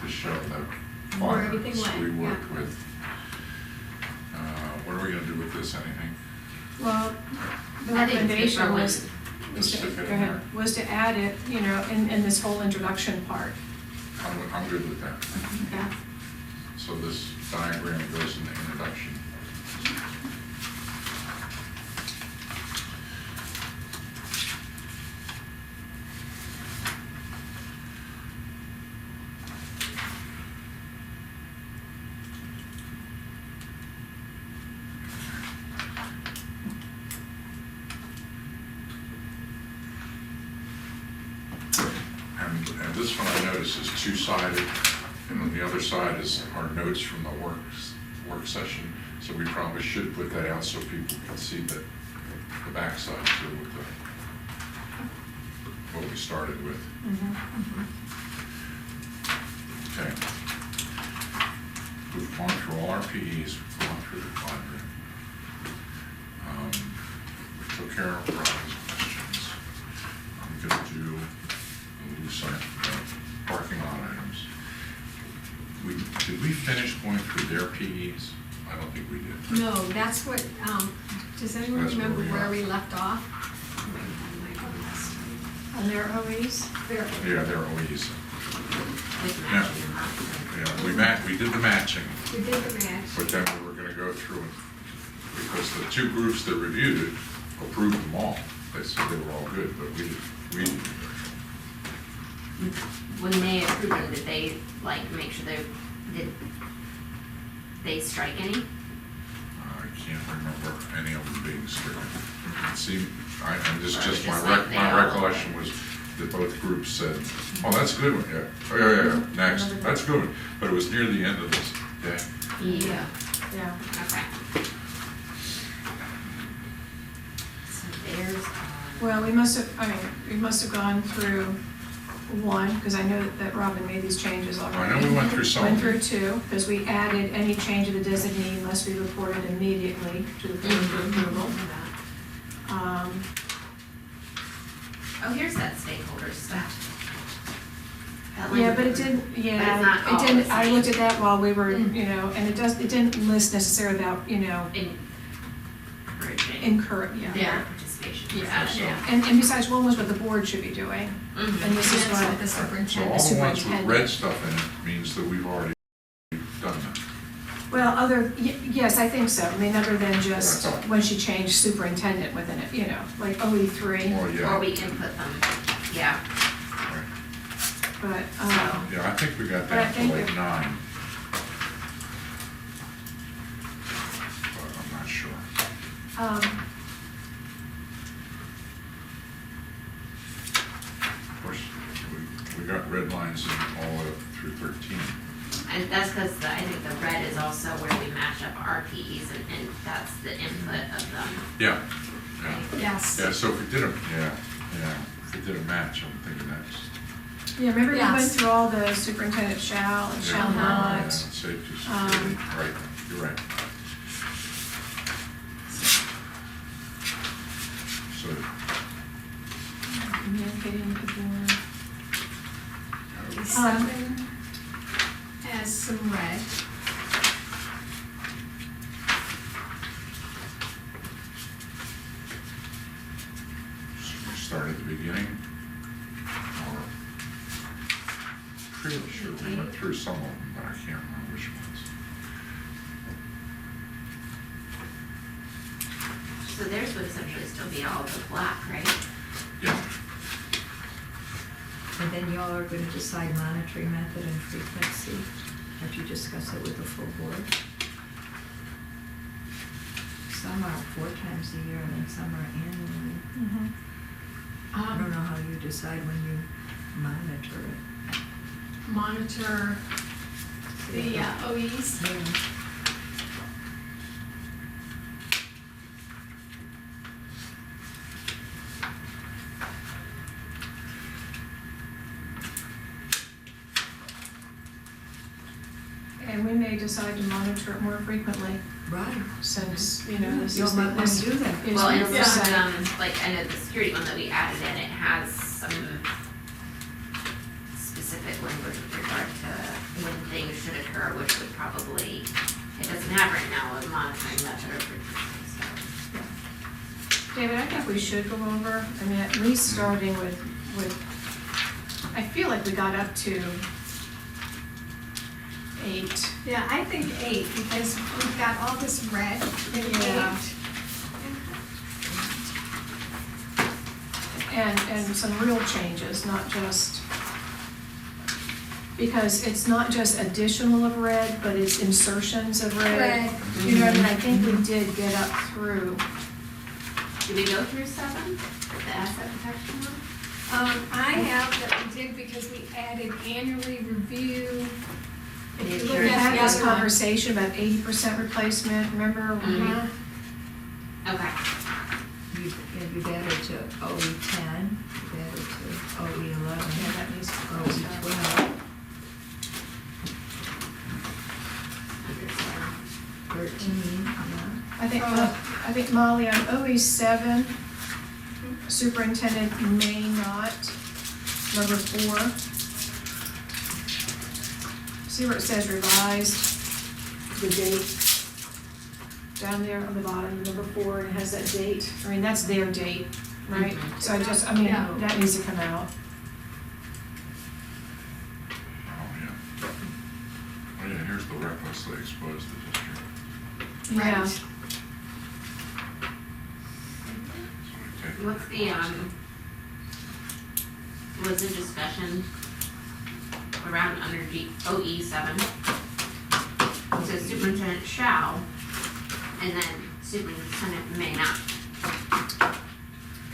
to show the Where everything quadrants went, we yeah. worked with. What are we gonna do with this, anything? Well, the I think recommendation paper was, Let's to, stick it go in ahead, there. was to add it, you know, in this whole introduction part. I'm good with that. yeah. So this diagram goes in the introduction. And this one I noticed is two-sided, and on the other side is our notes from the work session. So we probably should put that out so people can see the backside too with what we started with. Okay. We've gone through all our PEs, we've gone through the quadrant. We took care of Robin's questions. I'm gonna do a loose parking lot items. Did we finish going through their PEs? I don't think we did. No, that's what, does anyone That's where remember we where are. we left off? On their OEs? There. Yeah, they're OEs. with Yeah. matching and not. We did the matching, We did the match. but then we were gonna go through it, because the two groups that reviewed it approved them all. They said they were all good, but we didn't. When they approved them, did they like make sure did they strike any? I can't remember any of them being stricken. It seemed, and this Or just, just my like they all- recollection was that both groups said, oh, that's a good one, yeah. Oh, yeah, next, that's a good one. But it was near the end of this day. Yeah. Yeah. Okay. So there's. Well, we must have gone through one, because I know that Robin made these changes already. I know we went through some. Went through two, because we added any change of the designee must be reported immediately to the board for approval. Oh, here's that stakeholder stuff. That Yeah, language. but it didn't, But it's yeah, not all it didn't, the I same. looked at that while we were, Mm. and it didn't list necessarily about, Encouraging. yeah. Their participation. Yeah, So- yeah. And besides, one was what the board should be doing, Mhm. and this is That's what what the So superintendent. all the ones with superintendent. red stuff in it means that we've already done that. Well, yes, I think so. I mean, other than just That's all. when she changed superintendent within it, like OE3. Oh, Or yeah, we input them, yeah. right. But, Yeah, I think we got But I down to think like we- 9. But I'm not sure. Of course, we got red lines in all the way up through 13. And that's because I think the red is also where we match up our PEs and that's the input of them. Yeah, yeah. Yes. Yeah, so if we did a, if we did a match, I'm thinking that's. yeah, remember we went Yes. through all the superintendent shall and shall Yeah, not. safety, security, right, you're right. So, Communicating with the board. Seven has some red. should we start at the beginning? Or, pretty sure we went through some of them, but I can't remember which ones. So theirs would essentially still be all the black, right? Yeah, And then y'all are gonna decide monitoring method and frequency after you discuss it with the full board. Some are 4 times a year and then some are annually. Mhm. I don't know how you decide when you monitor it. Monitor the OEs. Yeah. And we may decide to monitor it more frequently, Right. since, this You is might want to do that. is Well, the and some oversight. of them, like, I know the security one that we added in, it has some specific language with regard to when things should occur, which would probably, it doesn't have right now a monitoring method or frequency, so. David, I think we should go over, I mean, at least starting with, I feel like we got up to 8. Yeah, I think 8, because we've got all this red in 8. Yeah. And some real changes, not just, because it's not just additional of red, but it's insertions of red. Red. You know, what I mean, I think we did get up through, Did we go through 7, the asset protection one? I have that we did because we added annually review. If you look we at had the this other one. conversation about 80% replacement, remember? Mhm. Okay. You've added to OE10, you've added to OE11, Yeah, that needs to go. OE12, Under 7. 13, yeah. I think Molly, on OE7, superintendent may not, number 4. See where it says revised, the date, down there on the bottom, number 4, and it has that date, I mean, that's their date, right? Mhm. So that needs to come out. recklessly expose the district. Yeah. Right. So we take- What's the, was the discussion around under OE7? It says superintendent shall, and then superintendent may not.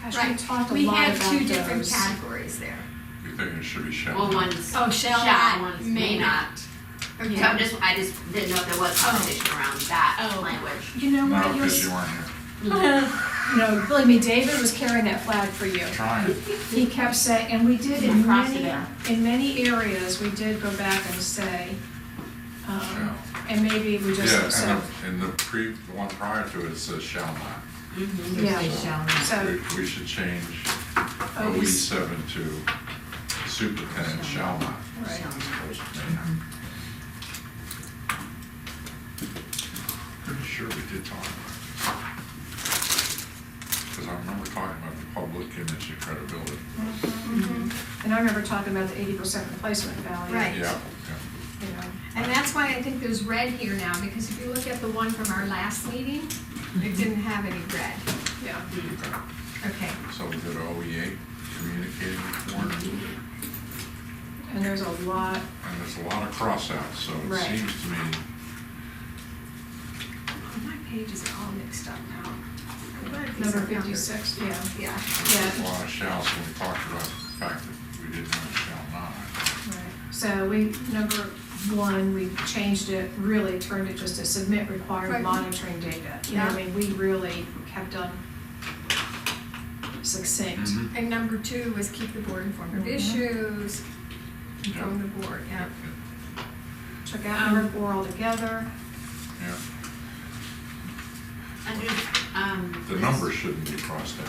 Gosh, we Right. talked a We lot have about two different those. categories there. You think it should be shall? Well, one's Oh, shall not, one's may not. So I just didn't know if there was conversation around that Oh. language. You know No, what, you're, because you weren't here. no, believe me, David was carrying that flag for you. Trying. He kept saying, and we did You in crossed it many, out. in many areas, we did go back and say, Yeah. and maybe we Yeah, just, so, and the one prior to it says shall not. Mm-hmm. Yeah. They shall not. so, We should change Oh, we- OE7 to superintendent shall not. Right. As opposed to may not. Pretty sure we did talk about it. Because I remember talking about the public image and credibility. and I remember talking about the 80% replacement value. Right. Yeah, You know, And that's why I think there's red here now, because if you look at the one from our last meeting, it didn't have any red. yeah. yeah. Okay. So we go to OE8, communicating with board. And there's a lot, And there's a lot of crossouts, so it Right. seems to me, My pages are all mixed up now. I'm glad these number are numbered. 56, yeah. Yeah. there's a Yeah, lot of shalls when we talked about the fact that we didn't have a shall not. right. So we, number 1, we changed it, really turned it just to submit required Right. monitoring data. You know, I Yeah. mean, we really kept them succinct. Mhm. And number 2 was keep the board informed of Mhm. issues, inform the board, yeah. Took out number 4 altogether. Yeah, Under, the numbers shouldn't be crossed out.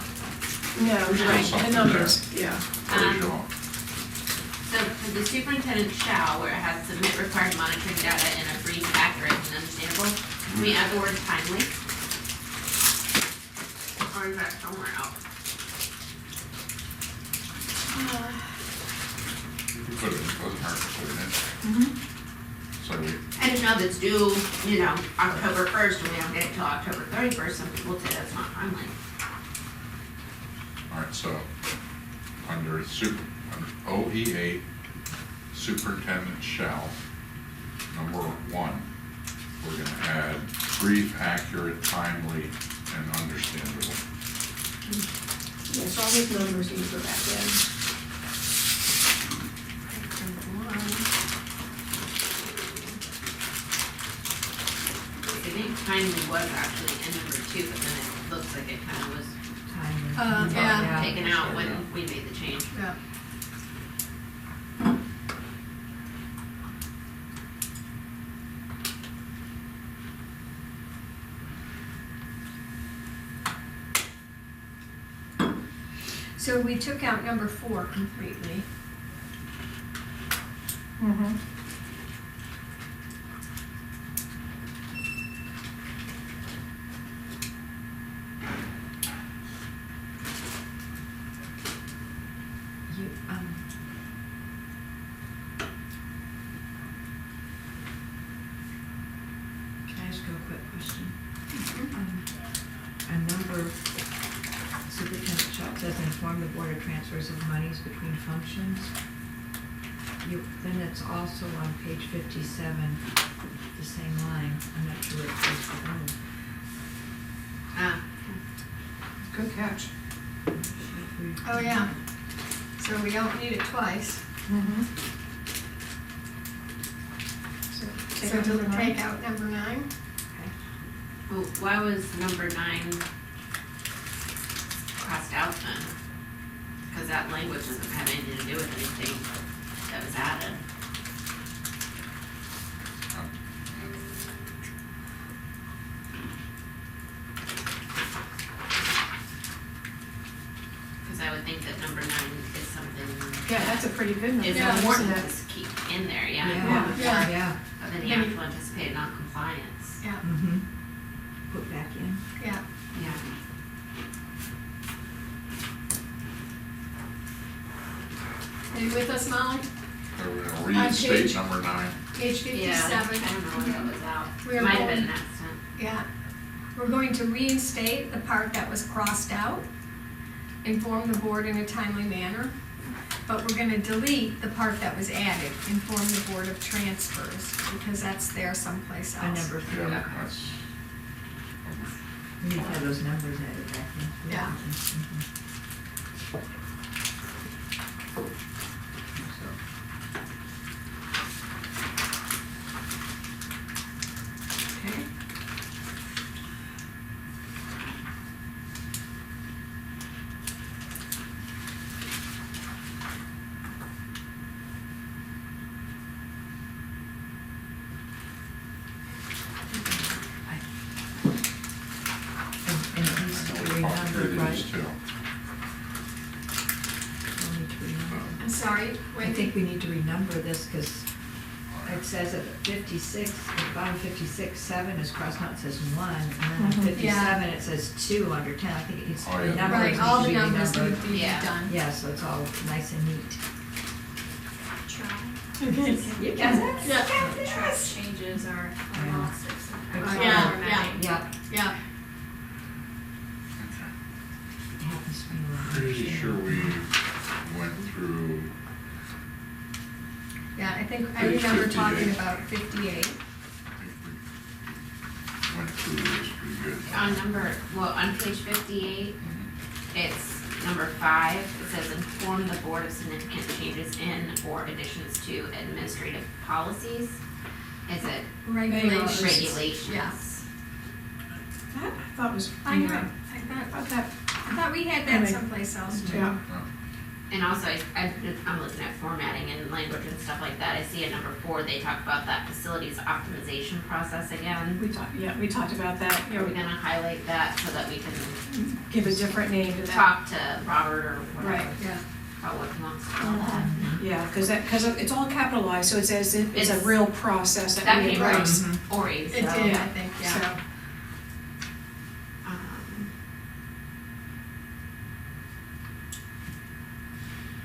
No, right, the something numbers, there. yeah. Where's your, So for the superintendent shall, where it has submit required monitoring data in a brief, accurate, and understandable, can we add the word timely? Or is that somewhere else? you can put it, it doesn't hurt to put it in. Mhm. So we, I didn't know if it's due, October 1st, and we don't get it till October 31st, some people say that's not timely. all right, so under OE8, superintendent shall, number 1, we're gonna add brief, accurate, timely, and understandable. Yes, all these numbers you go back in. Number 1. I think timely was actually in number 2, but then it looks like it kind of was Timely. Yeah. taken out when we made the change. Yeah. So we took out number 4 completely. Mm-hmm. You, can I ask you a quick question? A number, superintendent shall says inform the board of transfers of monies between functions. Then it's also on page 57, the same line. I'm not sure where it's supposed to go. Ah, Good catch. If we- Oh, yeah. So we don't need it twice. Mm-hmm. So take So out to number 9. take out number 9. well, why was number 9 crossed out then? Because that language doesn't have anything to do with anything that was added. Because I would think that number 9 is something. Yeah, that's a pretty good number, Is Yeah, important isn't to it? keep in there, yeah. Yeah, Yeah. yeah. Of any Maybe- actual anticipated non-compliance. Yeah, Mm-hmm. Put back in. yeah. Yeah. Are you with us, Molly? So we're gonna reinstate number 9. Page Yeah, I 57. don't know when that was out. We are Might have been going- an accident. Yeah. We're going to reinstate the part that was crossed out, inform the board in a timely manner, but we're gonna delete the part that was added, inform the board of transfers, because that's there someplace On else. number Yeah, 3. that's, We need to have those numbers added back in. Yeah. Mhm. Okay. And it needs to be here renumbered, it right? is too. We'll need to renumber. I'm sorry, I Wendy? think we need to renumber this because it says at 56, at the bottom 56, 7 is crossed out, it says 1. And then on Mhm. 57, it says 2 under 10. I think it needs to Oh, be yeah. renumbered. Right, It all needs the to be numbers need renumbered. to be Yeah. done. Yeah, so it's all nice and neat. You got it. Yeah. Track changes are Yeah. all 6 and Yeah, yeah. formatting. Yep, Yeah, Okay. it happens to me a lot. Pretty sure we went through, yeah, I think, I Page remember 58. talking about 58. I think we went through this pretty good. On on page 58, it's number 5, it says inform the board of significant changes in or additions to administrative policies. Is it Regulations. regulations? Yeah. That I thought was. I know, I I thought that, thought we had that someplace else too. yeah. And also, I'm looking at formatting and language and stuff like that, I see at number 4, they talk about that facilities optimization process again. We talked about that, you Are we know, gonna highlight that so that we can give a different name to that. talk to Robert or Right, whatever, Yeah, about what he wants to call that? yeah, because it's all capitalized, so it's as if it's a It's- real process that That we came embrace. from Ori, so. it did, I think, yeah. So, Um,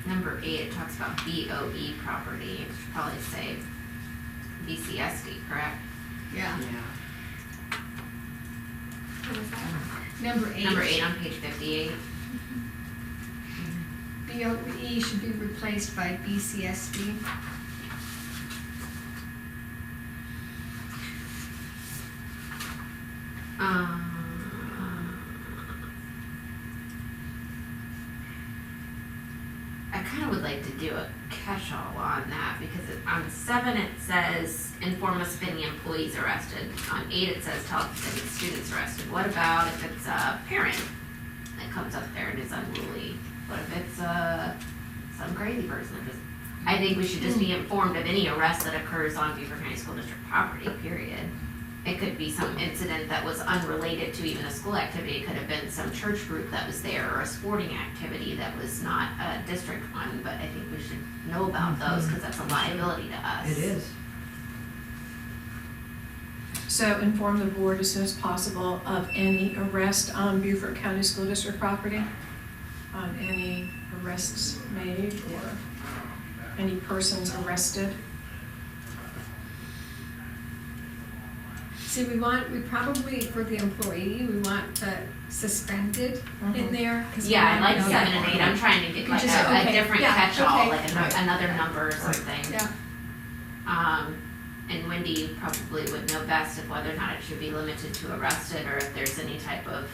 Number 8, it talks about BOE property, it should probably say BCSD, correct? Yeah. What was that? Number 8. Number 8 on page 58. BOE should be replaced by BCSD. I kind of would like to do a catch-all on that, because on 7 it says inform us if any employees arrested. On 8 it says tell us if any students arrested. What about if it's a parent that comes up there and is unruly? What if it's some crazy person that just, I think we should just be informed of any arrest that occurs on Beaver County School District property, period. It could be some incident that was unrelated to even a school activity. It could have been some church group that was there, or a sporting activity that was not a district one, but I think we should know about those, because that's a liability to us. It is. so inform the board as soon as possible of any arrest on Beaufort County School District property, on any arrests made or any persons arrested. See, we probably, for the employee, we want the suspended in there. 'cause we Yeah, I wanna like know 7 that. and 8, I'm trying to get like Just- a okay, different yeah, catch-all, okay. like another number or something. Yeah, And Wendy, you probably would know best of whether or not it should be limited to arrested, or if there's any type of,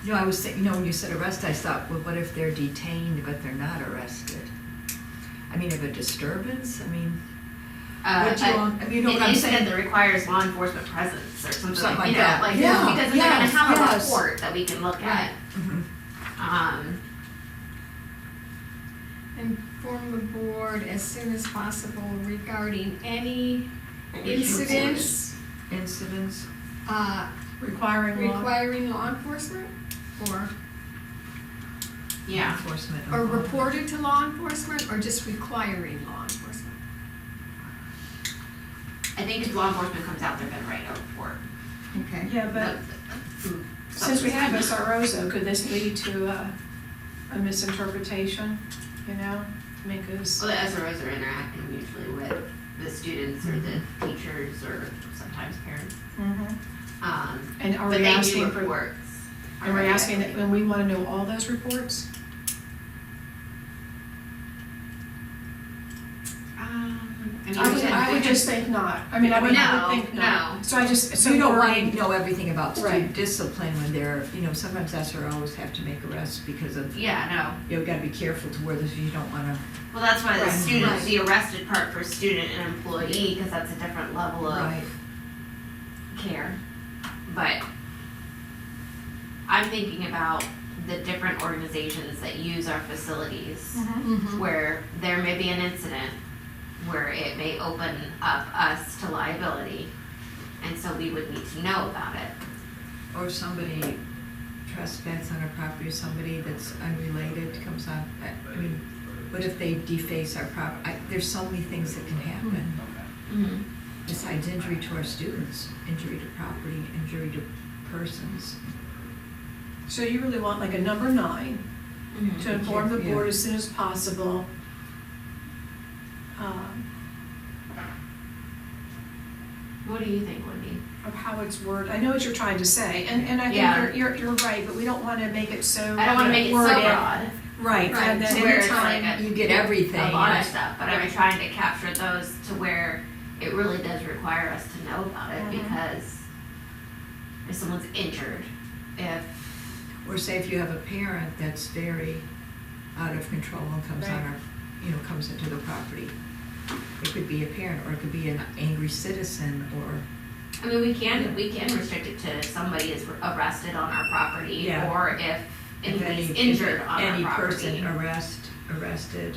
You know, I was thinking, when you said arrest, I thought, well, what if they're detained but they're not arrested? I mean, of a disturbance, I mean, what do you want, I mean, you know what an I'm incident saying? that requires law enforcement presence or something Something like like that. that. Like, Yeah, because then they're gonna yes, have a yes. report that we can look at. Mhm. inform the board as soon as possible regarding any incidents, Incidents, Requiring law. requiring law enforcement, or Yeah, enforcement. or of law. reported to law enforcement, or just requiring law enforcement? I think if law enforcement comes out, they're gonna write a report. Okay. Yeah, but The- since we have SROs though, could this lead to a misinterpretation? you know? I mean, 'cause, Well, the SROs are interacting usually with the students or the teachers or sometimes parents. Mhm. And are But we they do asking for, reports. and we're asking that, when we wanna know all those reports? I would just think not. I mean, I would think not. No. So I just, so You don't you're want right. to know everything about Right. student discipline when they're, you know, sometimes SROs have to make arrests because of, Yeah, you gotta be careful to where you don't wanna, no. Well, that's why the Right. student, Right. the arrested part for student and employee, because that's a different level of right, care. But I'm thinking about the different organizations that use our facilities, Mhm. where there may be an incident where it may open up us to liability, and so we would need to know about it. or somebody trespass on a property, somebody that's unrelated comes on, I mean, what if they deface our there's so many things that can happen. Mm-hmm. Besides injury to our students, injury to property, injury to persons. So you really want like a number 9, Mm-hmm. to inform the Yeah. board as soon as possible. What do you think, Wendy? Of how it's worded. I know what you're trying to say, and I Yeah. think you're right, but we don't wanna make it so. I don't wanna make it so worded. broad, Right, Right, and then to where it's anytime, like You get everything. a lot of yes. stuff, but I'm Right. trying to capture those to where it really does require us to know about it, Mhm. because if someone's injured, if, Or say if you have a parent that's very out of control and comes on Right. our, you know, comes into the property. It could be a parent, or it could be an angry citizen, or, I mean, we can restrict it to somebody is arrested on our property, Yeah. or if if anybody's any, injured if on any our property. person arrested.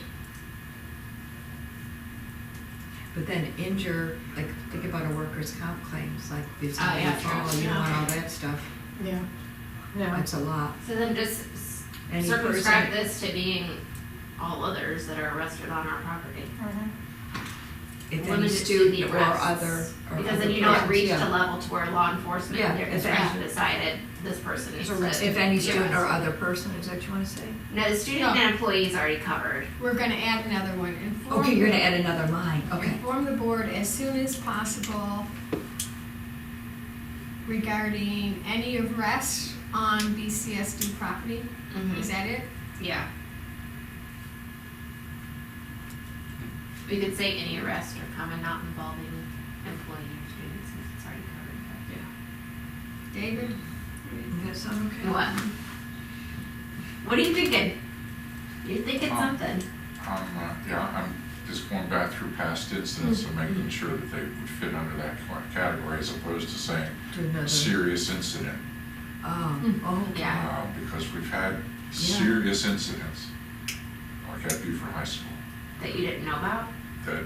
But then injure, like, think about a workers' comp claims, like if somebody yeah, true. fall, you Yeah. want all that stuff, yeah, no, that's a lot. So then just Any circumscribe person- this to being all others that are arrested on our property. Mhm. If any Limited to the student or arrests. other. or Because other then you don't persons, reach yeah. the level to where law enforcement, Yeah, their if discretion decided this person needs to. If any be student or arrested. other person, is that what you wanna say? No, the student No. and employee is already covered. We're gonna add another one. Inform Okay, you're the- gonna add another line, okay. Inform the board as soon as possible regarding any arrest on BCSD property. Is that it? Yeah. We could say any arrest or comment not involving employee or student, since it's already covered. David? Does that sound okay? But- What? What are you thinking? You're thinking something. I'm just going back through past incidents and making sure that they would fit under that category as opposed to saying To another. serious incident. Oh, Yeah. Because we've had serious incidents, like at Beaufort High School, That you didn't know about? that,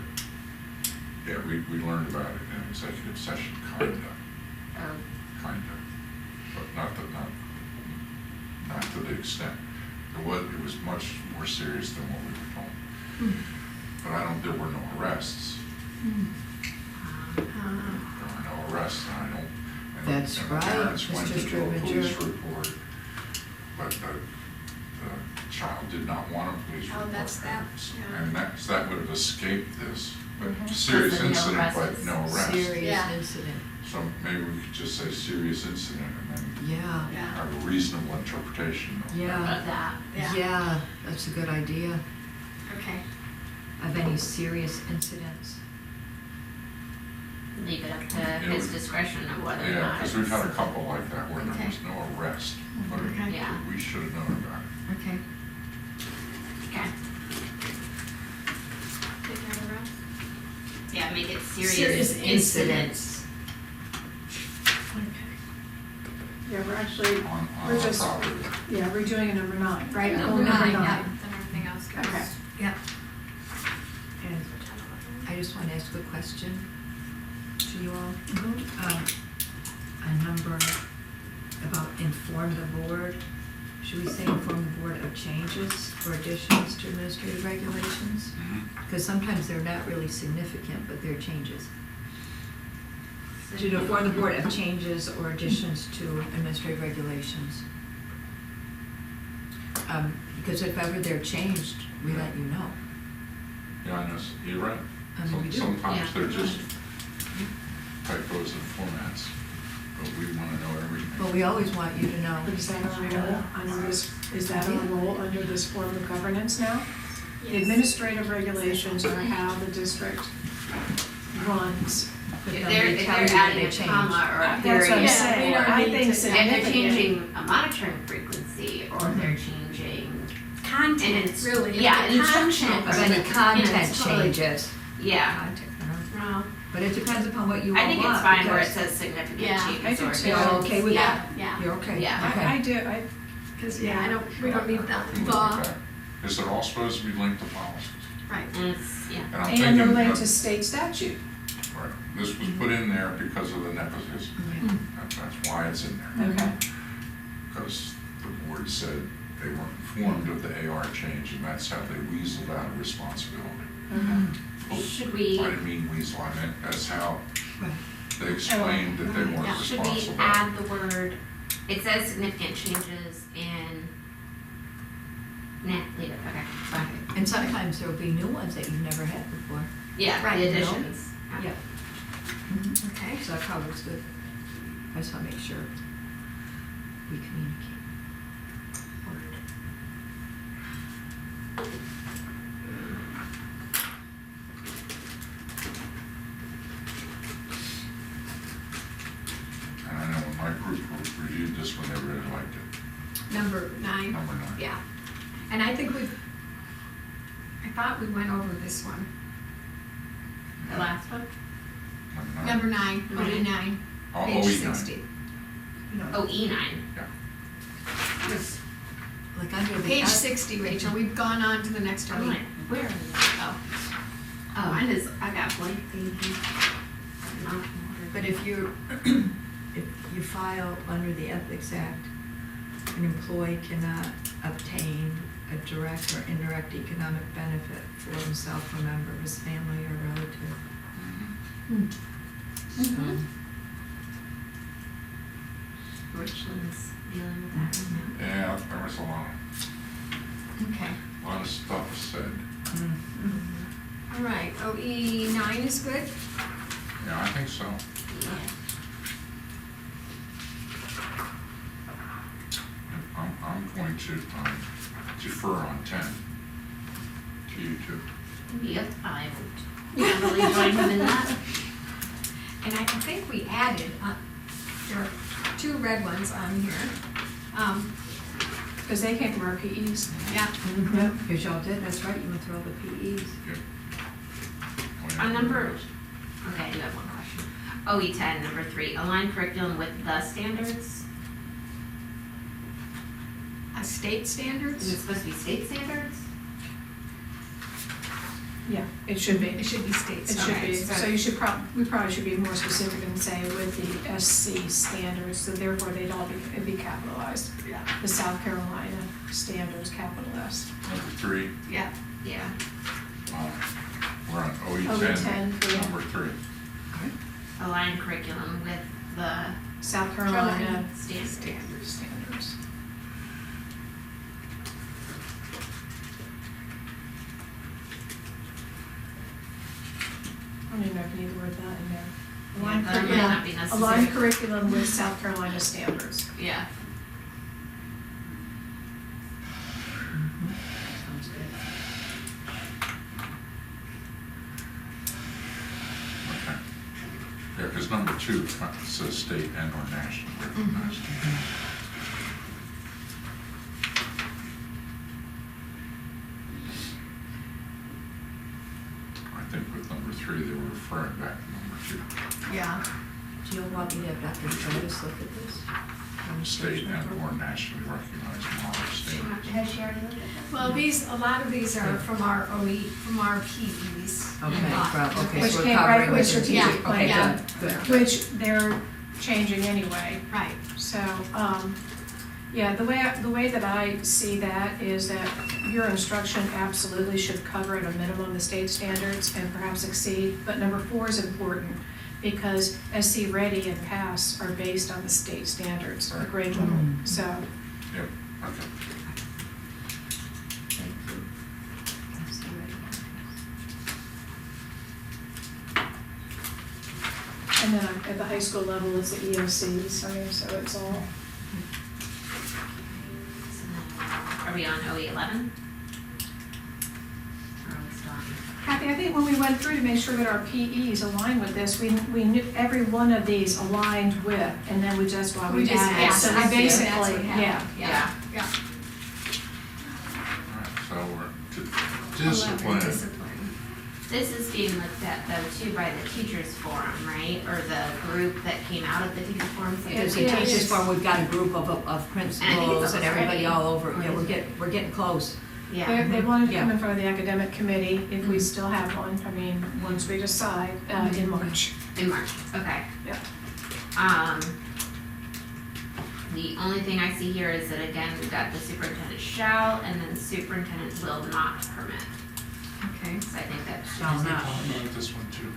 yeah, we learned about it in executive session, kind of, but not to the extent. It was much more serious than what we were told. But there were no arrests. There were no arrests, and I don't. That's and the right, parents went Mr. to do a police Strivenger. report, but the child did not want a police Oh, report. that's that, yeah. And that would have escaped this, but Mhm. serious Because of no incident, but arrests. no arrest. serious Yeah. incident, So maybe we could just say serious incident and then yeah, Yeah. have a reasonable interpretation of that. yeah, Of that. yeah, that's a good idea, Okay. of any serious incidents. Leave it up to Yeah, his we- discretion of whether or Yeah, not. because we've had a couple like that where there Okay. was no arrest, but Okay. Yeah. we should have known about it. Okay. Okay. Take that around. Yeah, make it Serious serious incidents. incidents. yeah, we're actually, On We're our just- property. yeah, we're doing a number 9, right? Yeah. Oh, Number 9, yeah, nine. then everything else goes. Okay. Yep. And I just want to ask a question to you all. A number about inform the board. Should we say inform the board of changes or additions to administrative regulations? Mhm. Because sometimes they're not really significant, but they're changes. To inform the board of changes or additions to administrative regulations. Because if ever they're changed, we let you know. Yeah, I know, you're right. I mean, we do. Sometimes Yeah. they're just typos and formats, but we wanna know everything. But we always want you to know. But is that our role under this, is that our role under this form of governance now? The administrative regulations are how the district runs. But If then they're, they if tell they're you that adding they a change. comma or a That's what I'm period, Yeah, saying, we don't I need think to- if they're significant. changing a monitoring frequency, or they're changing, and Content, it's, really. yeah, If the instructional. content- But then the You know, content it's totally- changes. Yeah, Content, Well, But it depends upon what you all I want. think it's fine where it because says significant Yeah, changes. I do or too. You're okay with yeah. that? yeah, You're okay? Yeah. Okay. I do, because, yeah, I don't, we don't need We that, can the, look at that. Is it all supposed to be linked to policies? right. And it's, yeah. And I'm and thinking, they're linked to state statute. right, this was put in there because of the nepotism. Yeah. That's why it's in there. Okay. Because the board said they weren't informed of the AR change, and that's how they weaseled out of responsibility. Okay. Oops, Should we- I didn't mean weasel, I meant that's how Right. they explained that they weren't Yeah. Should responsible. we add the word, it says significant changes in, nah, leave it, okay, fine. And sometimes there'll be new ones that you've never had before. Yeah, Right, the you know? additions. Yeah. Yep. Okay. So that covers good. I just want to make sure we communicate. And I know when my group reviewed this one, they really liked it. Number 9. Number 9. Yeah. And I think I thought we went over this one. The last one? Number 9, number Nine. 9, Oh, page OE9. 60. Oh, E9. Yeah. Like under the. Page 60, Rachel, we've gone on to the next I'm one. like, where are you? Oh, Oh, mine is, I got blank pages. Not ordered. But if you, if you file under the Ethics Act, an employee cannot obtain a direct or indirect economic benefit for himself, a member of his family or relative. So, Richland's dealing with that right now. Yeah, there was okay. a lot of stuff said. All right, OE 9 is good? Yeah, I think so. Yeah. I'm going to defer on 10 to you two. Yep, I would happily join him in that. And I think we added, there are 2 red ones on here. Because they came from our PEs. Yeah, Yep, because y'all did, that's right, you went through all the PEs. On number, okay, I do have one question. OE10, number 3, align curriculum with the standards. state Is standards? it supposed to be state standards? Yeah, it should be. It should be state It should standards. be, so you should we probably should be more specific and say with the SC standards, so therefore they'd all it'd be capitalized. Yeah. The South Carolina standards, capital S. Number 3, Yeah. Yeah. we're on OE10, OE10, yeah. number 3. Align curriculum with the South Carolina Carolina standards. standards. I don't even know if you need the word that in there. Align that might curriculum- not be necessary. Align curriculum with South Carolina standards. Yeah. Sounds good. Okay. Yeah, because number 2 says state and or national recognized. I think with number 3, they were referring back to number 2. Yeah. Do you want me to have Dr. Travis look at this? State and or nationally recognized knowledge standards. Has she already looked at that? Well, a lot of these are from our OE, from our PEs. Okay, Lot. okay, Which so we're came right covering with with strategic Yeah, Okay, plan. yeah. good, good. Which they're changing anyway. Right. So, yeah, the way that I see that is that your instruction absolutely should cover at a minimum the state standards and perhaps exceed, but number 4 is important because SC Ready and Pass are based on the state standards, the grade level, Mm. so. Yep, okay. And then at the high school level, it's the EOCs, I mean, so it's all, So now, are we on OE 11? Or are we still on? Kathy, I think when we went through to make sure that our PEs aligned with this, we knew every one of these aligned with, and then we just, well, we We just added. asked So them, we that's basically, what happened. yeah. Yeah. All right, so we're to discipline. Discipline. This is being looked at though too by the teachers forum, right? Or the group that came out of the teachers forum. So Because Yeah, the it teachers is. forum, we've got a group of it's principals and everybody already- all over, yeah, we're getting close. Yeah. They wanted to come Yeah. in front of the academic committee, if we still have one, I mean, once we decide, in March. In March, okay. Yeah. The only thing I see here is that again, we've got the superintendent shall and then superintendent will not permit. Okay. So I think that Shall should not. Talk about this one too.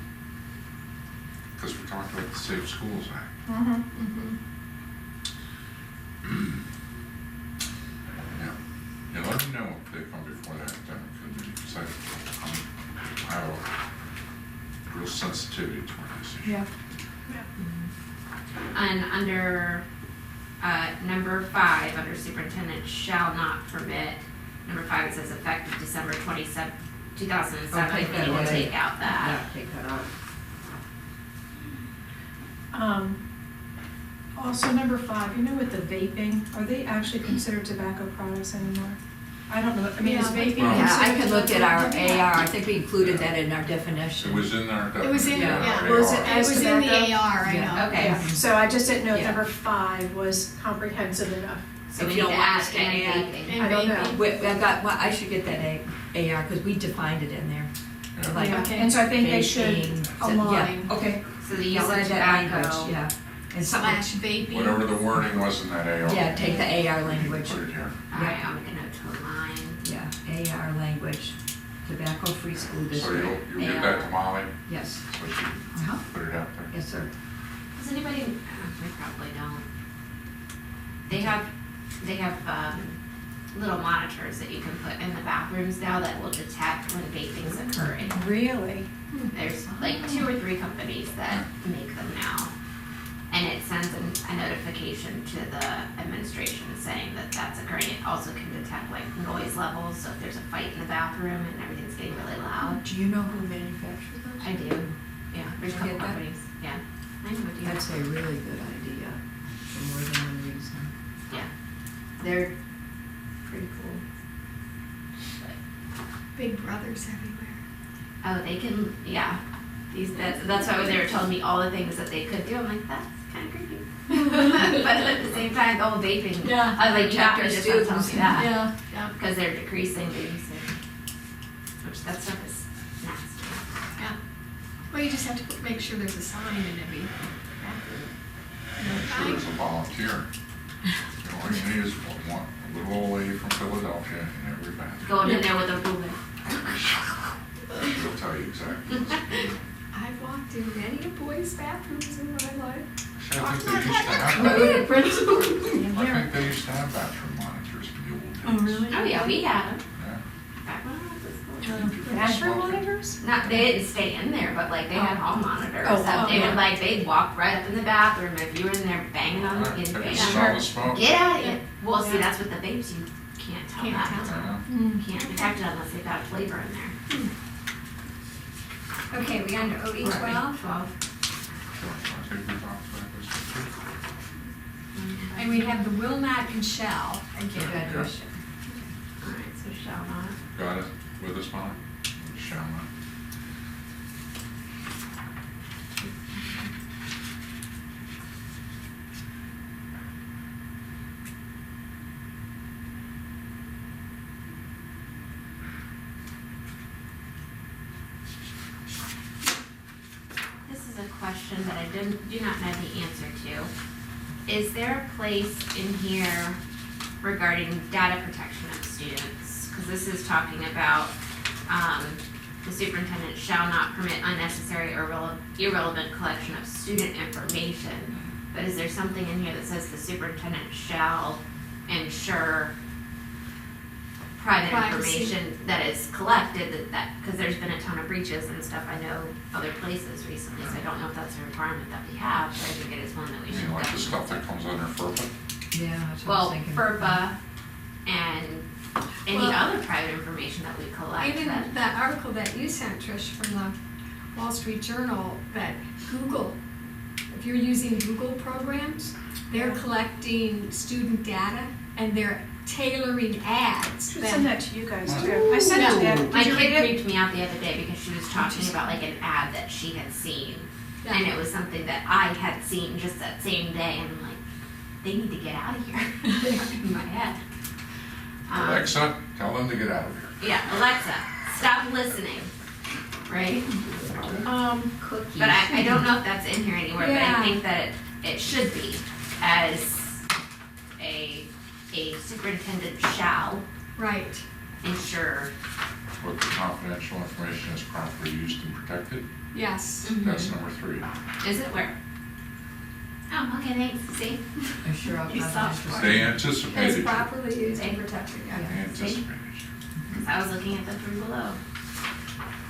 Because we talked about the Safe Schools Act. Mm-hmm. Yeah, let me know if they come before the academic committee, because I have a real sensitivity toward this issue. Yeah. And under, number 5, under superintendent shall not permit, number 5, it says effective December 27, 2007, Oh, take that we will away. take out that. Take that out. Also, number 5, you know, with the vaping, are they actually considered tobacco products anymore? I don't know, I mean, is Yeah, vaping Well- Yeah, I considered can look at our tobacco? AR, I think we included that in our It definition. was in our It was in, definition, yeah. they Was it are. It was in the tobacco? AR, I Yeah. know. Okay. Yeah, so I just didn't know if Yeah. number 5 was comprehensive enough. So If we you need don't to want add us to and add- vaping. I don't know. I've got, well, I should get that AR, because we defined it in there. Yeah. Like Yeah, and so I think they should vaping, align. Yeah, okay. So the use I'll of add that language, tobacco. yeah. And something, Slash vaping. Whatever the wording was in that AR. yeah, take the AR language, Put it here. Alright, I'll make a note to align. yeah, AR language, tobacco-free school So district. you'll give that to Molly, Yes, so she uh-huh, put it out there? yes, sir. Does anybody, they probably don't. They have little monitors that you can put in the bathrooms now that will detect when vaping's occurring. Really? There's like 2 or 3 companies that make them now. And it sends a notification to the administration saying that that's occurring. It also can detect like noise levels, so if there's a fight in the bathroom and everything's getting really loud. Do you know who manufactured those? I do, yeah, there's a You couple get that? companies, yeah. I know, do you? That's a really good idea, for more than one reason. They're pretty cool. Big Brothers everywhere. Oh, they can, yeah. That's why when they were telling me all the things that they could do, I'm like, that's kind of creepy. But at the same time, the whole vaping. Yeah. I was like, you have to Protect our just not tell me students. that. Yeah, yeah. Because they're decreasing babysitting. Which that stuff is nasty. Well, you just have to make sure there's a sign in every bathroom. Make sure there's a volunteer. You know, all you need is one, a little old lady from Philadelphia in every bathroom. Going in there with a ruler. She'll tell you exactly. I've walked in many a boys' bathrooms in my life. Actually, I think they used to have, The principal. I think they used to have bathroom monitors in the old days. Oh, really? Oh, yeah, we had them. Yeah. Back when I was at school. Bathroom monitors? Not, they didn't stay in there, but like they had hall monitors. Oh, So they yeah. would like, they'd walk right up in the bathroom if you were in there banging on the, Have you banging smelled on the smoke? Get out of here. Well, see, Yeah. that's what the vapes, you can't tell Can't that. tell. Yeah. You can't detect it unless they've got a flavor in there. Okay, we under OE 12? 12. Sure. I think we talked about this before. And we have the will not and shall again. Yeah. Alright, so shall not. Got it with us, Molly? Shall not. This is a question that I do not know the answer to. Is there a place in here regarding data protection of students? Because this is talking about, the superintendent shall not permit unnecessary or irrelevant collection of student information. But is there something in here that says the superintendent shall ensure private Privacy. information that is collected, because there's been a ton of breaches and stuff, I know other places recently, so I don't know if that's a requirement that we have, but I think it is one that we You should know, like the definitely. stuff that comes under FERPA? Yeah, that's what I was Well, thinking. FERPA and any Well, other private information that we collect Even that, that article that you sent, Trish, from the Wall Street Journal, that Google, if you're using Google programs, they're collecting student data and they're tailoring ads. Should send that to you guys too. I sent it to Deb. my Did you kid read it? creeped me out the other day because she was talking about like an ad that she had seen. Yeah. And it was something that I had seen just that same day, and I'm like, they need to get out of here, in my head. Alexa, tell them to get out of here. Yeah, Alexa, stop listening, right? Cookies. But I don't know if that's in here anywhere, but Yeah. I think that it should be as a superintendent shall Right. ensure. What the confidential information is properly used and protected, Yes. that's number 3. Is it where? Oh, okay, thanks, see? Assure all You saw it. confidential. They It's anticipated. properly used and protected, They yeah. anticipated. Because I was looking at the three below.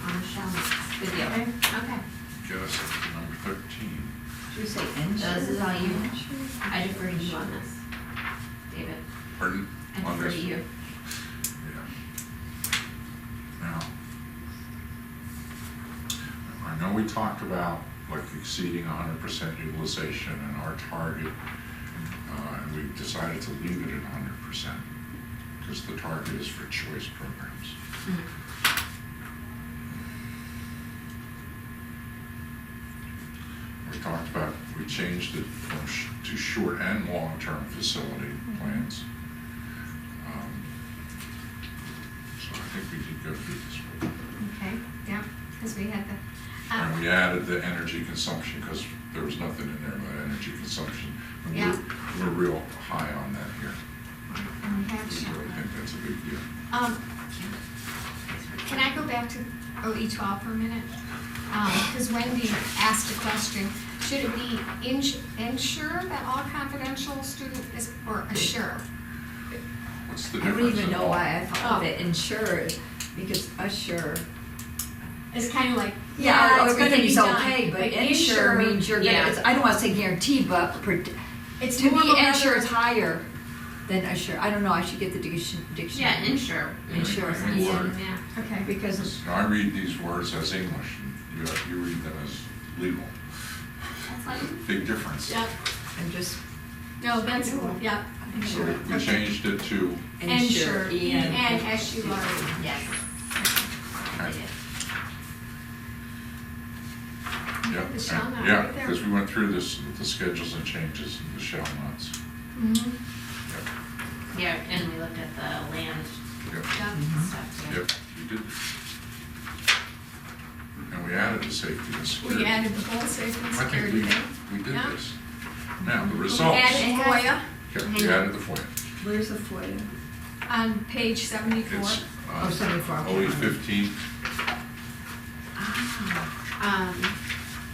On the shall, good deal. Okay. Okay, Get us up to number 13. Should we say ensure? This is all you. Ensure? I defer to you on this, David. Pardon? I On defer this? to you. Yeah. Now, I know we talked about like exceeding 100% utilization and our target, and we decided to leave it at 100% because the target is for choice programs. We talked about, we changed it from to short and long-term facility plans. So I think we did go through this one. Okay, yeah, because we had the, And we added the energy consumption because there was nothing in there about energy consumption. And Yeah. we're real high on that here. and we had We shown. really think that's a big deal. Can I go back to OE12 for a minute? Because Wendy asked a question, should it be ensure that all confidential student is, or assure? What's the I difference? don't even in know all? why I thought of Oh. it ensure, because assure. It's kind of like, Yeah, it's gonna be everything's done. okay, but Like, ensure means you're gonna, Yeah. I don't wanna say guarantee, but It's to more me, of a ensure is rather- higher than assure. I don't know, I should get the dictionary. Yeah, ensure. Ensure, Yeah. yeah. Okay. Because, I read these words as English, and you read them as legal. That's fine. Big difference. Yep, I'm just no, that's, yeah. So we changed it to, Ensure, E-N. E-N-S-U-R-E. Yes. I did. yeah, The shall not, yeah, right there. because we went through this with the schedules and changes and the shall nots. Mhm. Yep, Yeah, and we looked at the land yep, Yeah. stuff too. yep, we did. And we added the safety and security. We added the whole safety and I think security thing. we did Yeah. this. Now, the We results. added FOIA Yeah, we added the FOIA. where's the FOIA? on page 74. It's, Oh, 74. OE 15,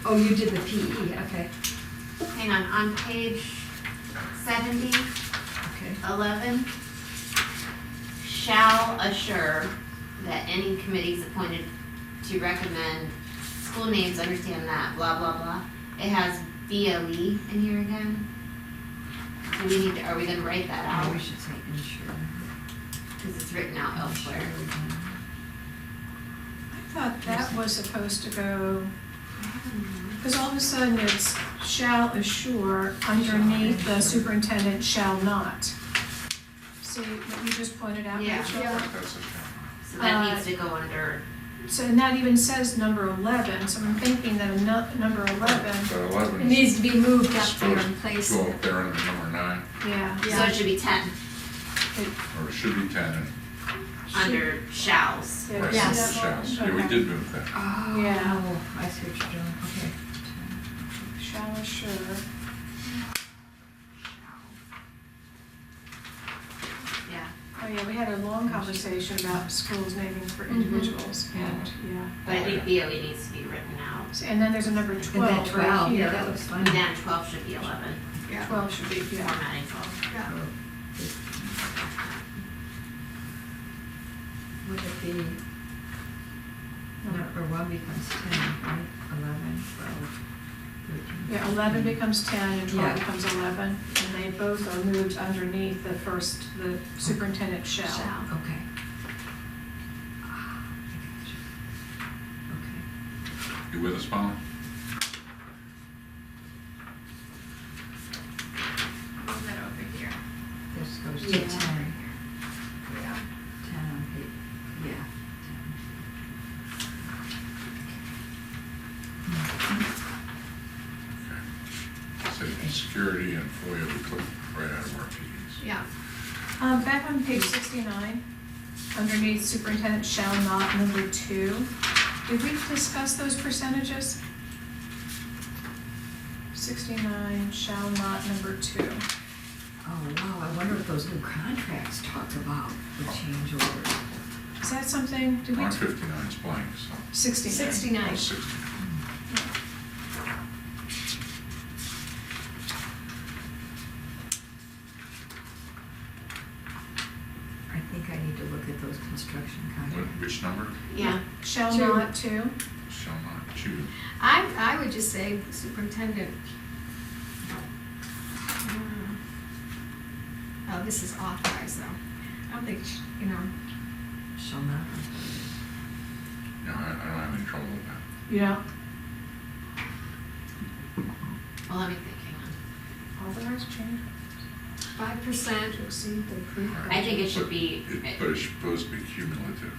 Oh, you did the PE, okay, Hang on page 70, okay. 11, shall assure that any committees appointed to recommend school names understand that, blah, blah, blah. It has VOE in here again. Do we need to, are we gonna write that Oh, out? we should say ensure. Because it's written out elsewhere. I thought that was supposed to go, because all of a sudden it's shall assure underneath the superintendent shall not. See what you just pointed out, Yeah. Rachel? Yeah. that's a shall. So that needs to go under, So, and that even says number 11, so I'm thinking that number 11, But 11 It is needs to be moved up there supposed and to placed. go up there in number 9, yeah. so it should be 10, or it should be 10, and under shalls. Yeah, right, see Yes. that one? shalls. Yeah, we Okay. did move that. Oh, Yeah. I see what you're doing, okay. Shall assure. Yeah, Oh, yeah, we had a long conversation about schools naming for individuals, and, yeah. but I think VOE needs to be written out. And then there's a number And that 12 right 12, yeah, here. that looks fun. And then 12 should be 11, Yeah. 12 should be, yeah. formatting 12. Yeah. would it be, number one becomes 10, right? 11, 12, 13. Yeah, 11 becomes 10 and 12 Yeah. becomes 11, and they both are moved underneath the superintendent shall. Shall. Okay. Ah, I gotcha. Okay. You with us, Molly? Move that over here. This goes to Yeah. 10. Yeah. 10 on page, yeah, 10. Safety, security, and FOIA, we took right out of our PDs. Yeah. Back on page 69, underneath superintendent shall not, number 2, did we discuss those percentages? 69 shall not, number 2. Oh, wow, I wonder what those new contracts talk about, the change orders. Is that something, did we? On 59 is blank, so. 69. 69. Oh, 60. I think I need to look at those construction contracts. Which number? Yeah, Shall 2. not 2. Shall not choose. I would just say the superintendent. Oh, this is authorized though. I don't think, you know, Shall not. No, I don't have any trouble with that. Yeah. well, let me think, hang on. Authorized change 5%. to exceed the approved. I think it But should be, But it's supposed to be cumulative.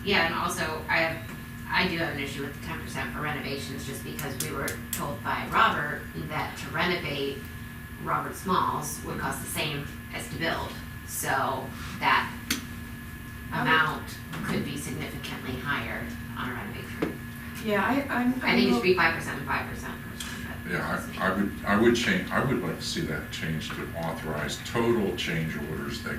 yeah, and also, I do have an issue with the 10% for renovations, just because we were told by Robert that to renovate Robert Smalls would cost the same as to build. So that amount could be significantly higher on a renovation. Yeah, I think it should be 5% and 5% personally, but. Yeah, I would change, I would like to see that change to authorize total change orders that,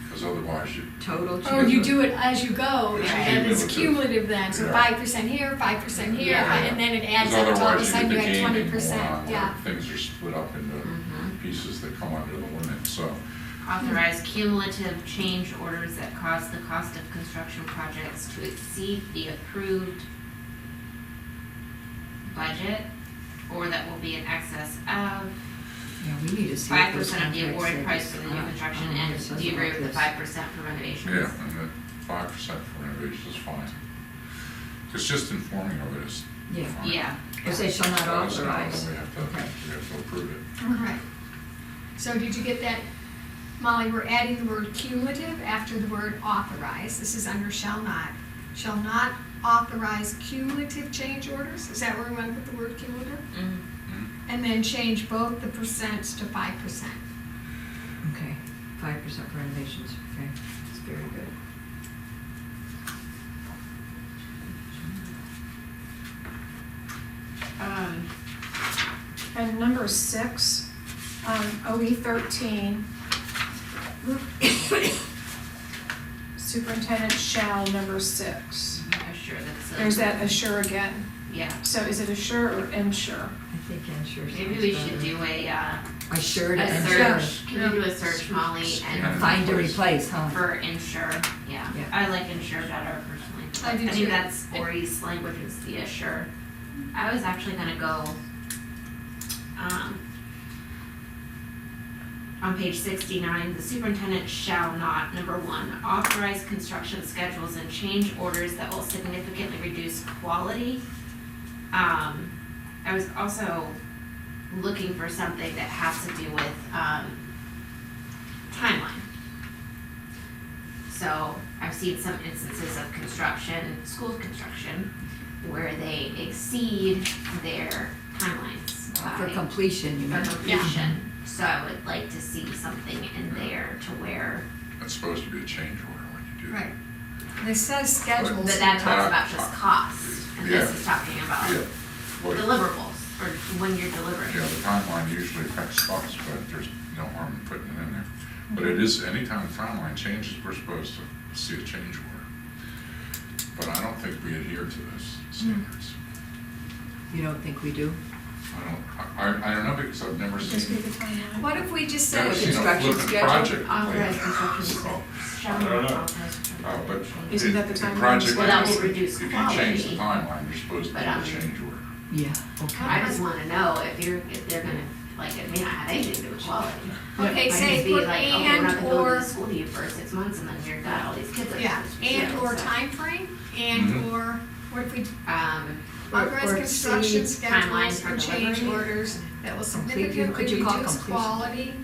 because otherwise you. Total change. Oh, you do it as you go, It's and it's cumulative. cumulative then, so Yeah. 5% here, 5% here, Yeah. and then it adds Because up, to all of a otherwise you sudden get you the have gaming 20%, going on where yeah. things are split up into Mhm. pieces that come under the limit, so. Authorize cumulative change orders that cause the cost of construction projects to exceed the approved budget, or that will be in excess of Yeah, we need to see. what 5% those of the contracts awarded say. price for the new construction, Oh, and this do you doesn't agree like with the this. 5% for renovations? Yeah, and the 5% for renovation is fine. It's just informing of it is Yeah. fine. Yeah, If they shall not So it's not, authorize. then we have Okay. to approve it. Right. So did you get that, Molly, we're adding the word cumulative after the word authorize, this is under shall not. Shall not authorize cumulative change orders, is that where we want to put the word cumulative? mm, And then change both the percents to 5%. Okay, 5% for renovations, okay, that's very good. And number 6, OE 13. Superintendent shall, number 6. assure that's. There's that assure again. Yeah, So is it assure or ensure? I think ensure sounds maybe we should better. do a Assured a and search, can you do a search, Molly, Yeah. and Find to replace, huh? for insure, yeah, Yeah. I like insure better personally. I do think too. that's Ori's language is the assure. I was actually gonna go, on page 69, the superintendent shall not, number 1, authorize construction schedules and change orders that will significantly reduce quality. I was also looking for something that has to do with, timeline. So I've seen some instances of construction, school construction, where they exceed their timelines For by- completion, you for mean? completion. So I would like to see something in there to where, That's supposed to be a change order when you do that. Right. And it says schedules. but that talks Yeah. about just cost, and this is talking about Yeah. Well, deliverables, or when you're delivering. yeah, the timeline usually affects costs, but there's no harm in putting it in there. But it is, anytime the timeline changes, we're supposed to see a change order. But I don't think we adhere to those standards. You don't think we do? I don't know, because I've never Just be seen, the timeline. What if we just never say, seen a construction flipping schedule? project Authorized plan. construction So, shall I don't know. authorized construction But Isn't that the the timeline? project, Well, that will if reduce you change the quality. timeline, you're supposed to But, do a change order. Yeah, okay. I just wanna know if they're gonna, like, it may not have anything to do with quality. okay, Might say just be put like, okay, we're not and gonna build or, a school to you for 6 months and then you've got all these kids that are yeah, supposed to be and there, or so. timeframe, and Mhm. or, what if we Or authorize construction exceed timeline schedules for or change delivery. orders that will Complete- significantly could you call reduce completion? quality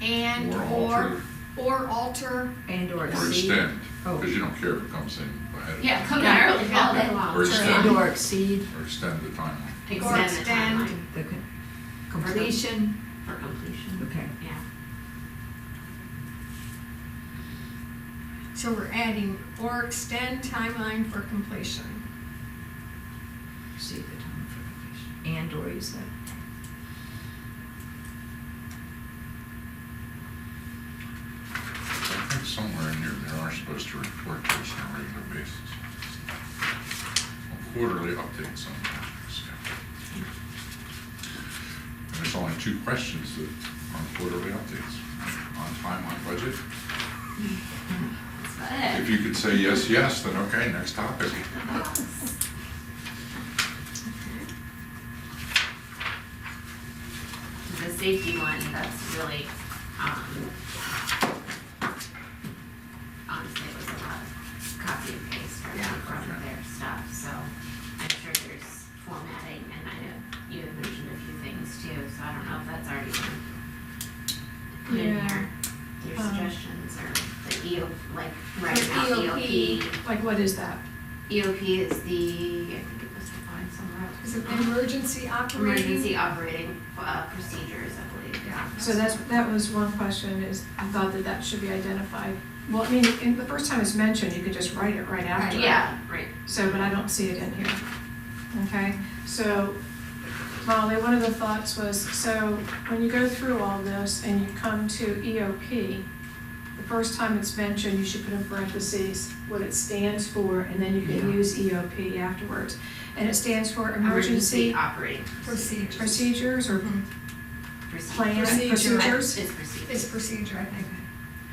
and Or or alter, And or Or exceed. extend, Oh. because you don't care if it comes in ahead of. Yeah, come in Yeah. early, all day long. Or Turn extend. And or exceed Or extend the timeline. Extend Or the extend. timeline the completion, for completion. okay. Yeah. so we're adding or extend timeline for completion. Exceed the time for completion. And or you said. I think somewhere in here, they are supposed to report to us on a regular basis. Quarterly updates on projects, yeah. And there's only 2 questions that on quarterly updates, on time, on budget. That's about If it. you could say yes, yes, then okay, next topic. The safety one, that's really, honestly, it was a lot of copy and paste from their stuff, so I'm sure there's formatting, and I know you had mentioned a few things too, so I don't know if that's already been put in Yeah. here, your Um, suggestions, or the EO, like, Like writing out EOP. EOP. Like, what is that? EOP is the, I think it was defined somewhere else. Is it emergency operating? Emergency operating procedures, I believe. Yeah. So that was one question, is I thought that should be identified. Well, I mean, in the first time it's mentioned, you could just write it right after. Yeah, right. So, but I don't see it in here. Okay, so Molly, one of the thoughts was, so when you go through all this and you come to EOP, the first time it's mentioned, you should put in parentheses what it stands for, and then you can Yeah. use EOP afterwards. And it stands for emergency operating Procedures. procedures or plan Procedure. procedures. It's procedure. It's procedure, I think.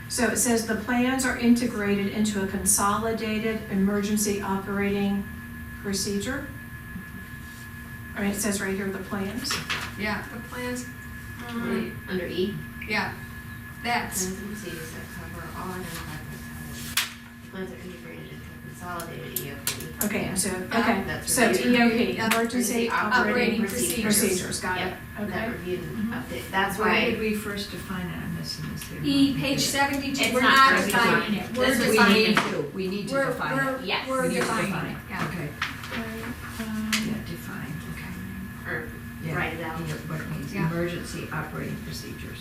So it says the plans are integrated into a consolidated emergency operating procedure. I mean, it says right here, the plans. Yeah, the plans, Right, under E, yeah, that's, plans and procedures that cover all identified risks. Plans are integrated into a consolidated EOP. Okay, so, Yeah. okay, That's so it's reviewed. EOP, Yeah. emergency Operating operating procedures. procedures, got it, Yep, okay. that reviewed and Mhm. updated, that's Where did why, we first define it? I'm missing this here. E, page 72, It's we're not not first defining defined. it, we're This was We defining need it. to, we need to We're, define it. we're, Yes. we're We need to defining define it, it. yeah. Okay, yeah, define, okay. or Yeah, write it out. you know what it means, Yeah. emergency operating procedures.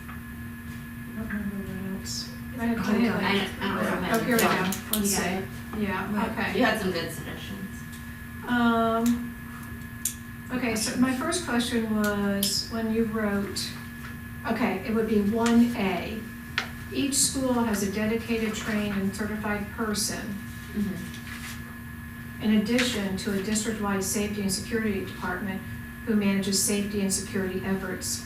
I don't remember what else. I had Oh, plenty of yeah. I that. don't know. Oh, here we go, You let's got see, it. yeah, Right. okay. You had some good suggestions. Okay, so my first question was, when you wrote, okay, it would be 1A. Each school has a dedicated, trained, and certified person, in addition to a district-wide safety and security department who manages safety and security efforts.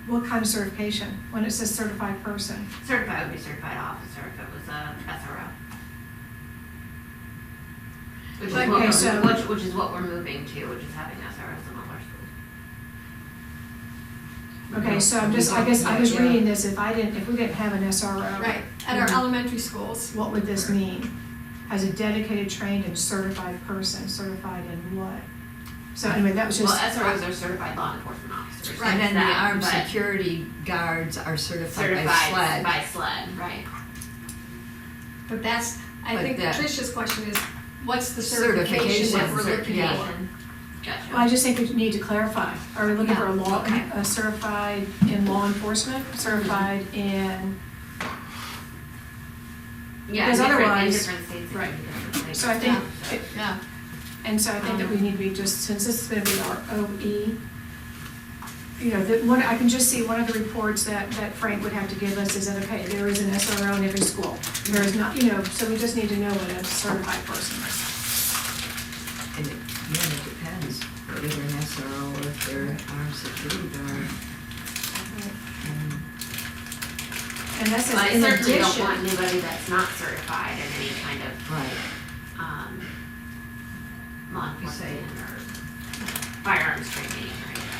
What kind of certification? When it says certified person? Certified would be certified officer if it was a SRO. Which is Okay, what we're, so- which is what we're moving to, which is having SROs in all our schools. Okay, so I'm just, I guess I was reading this, if we didn't have an SRO. Right, at our elementary schools, What would this mean? As a dedicated, trained, and certified person, certified in what? So anyway, that was Well, just, SROs are certified law enforcement officers. Right. And then the That, armed but security guards are certified by Certified SLED. by SLED, right. but that's, I But think that- Tricia's question is, what's the certification that we're Certification, looking yeah. for? Gotcha. well, I just think we need to clarify. Are we looking for a law, okay. a certified in law enforcement, certified in, Yeah, because different- in otherwise- different states. it right. can be different things. so I think, Yeah, and so I think that we need to be just, since this is gonna be our OE, you know, that one, I can just see one of the reports that Frank would have to give us is that, okay, there is an SRO in every school. There is not, you know, so we just need to know what a certified person is. SRO or if they're armed security guard. And that says But I in certainly don't want addition. anybody that's not certified in any kind of, Right. law You say- enforcement or firearms training or anything,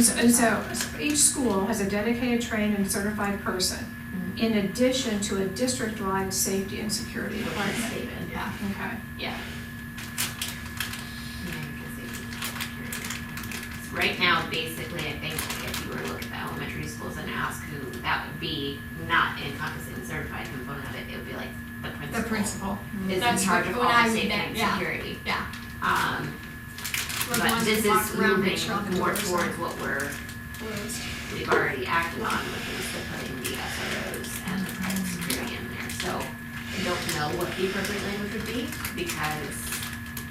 so. And so each school has a dedicated, trained, and certified person, in addition to a district-wide safety and security Which is department. stated, Yeah. Okay. yeah. Right now, basically, I think if you were to look at the elementary schools and ask who that would be, not encompassing the certified component of it, it would be like the principal. The principal. Is in That's charge what- of when all I the read safety that, and yeah. security. Yeah. We're the But ones this who walk is around, make sure all the moving more doors are towards what closed. we've already acted on, which is the putting the SROs and the private security in there. So I don't know what the appropriate language would be, because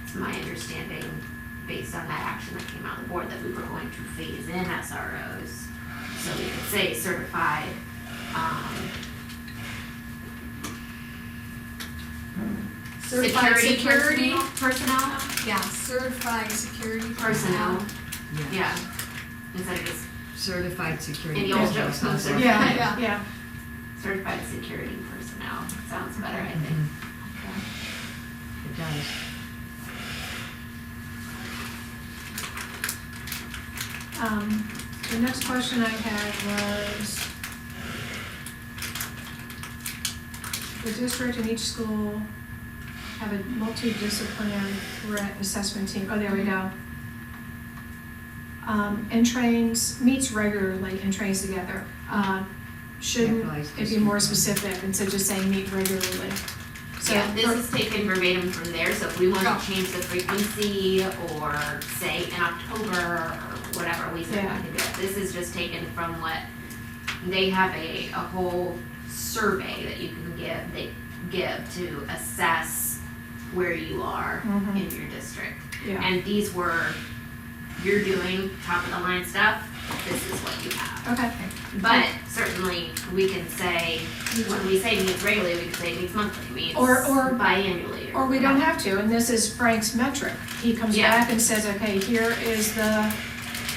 it's my understanding, based on that action that came out of the board, that we were going to phase in SROs. So we could say certified, Certified security personnel, Yeah, certified security personnel, Yeah. yeah, instead of just Certified security. And the old personnel jokes, sounds those are- like- Yeah, Yeah. yeah. certified security personnel, sounds better, I think. Mhm. It does. The next question I had was, the district and each school have a multidisciplinary threat assessment team, oh, there we go. And trains, meets regularly and trains together. Shouldn't it be more specific instead of just saying meet regularly? So Yeah, this is taken verbatim from there, so if we want Yeah. to change the frequency or say in October or whatever, we said Yeah. we could do it. This is just taken from what, they have a whole survey that you can they give to assess where you are Mhm. in your district. Yeah, And these were, you're doing top of the line stuff, this is what you have. okay. But certainly, we can say, when we say meets regularly, we can say meets monthly, meets Or- biannually. Or we don't have to, and this is Frank's metric. He comes Yeah. back and says, okay, here is the,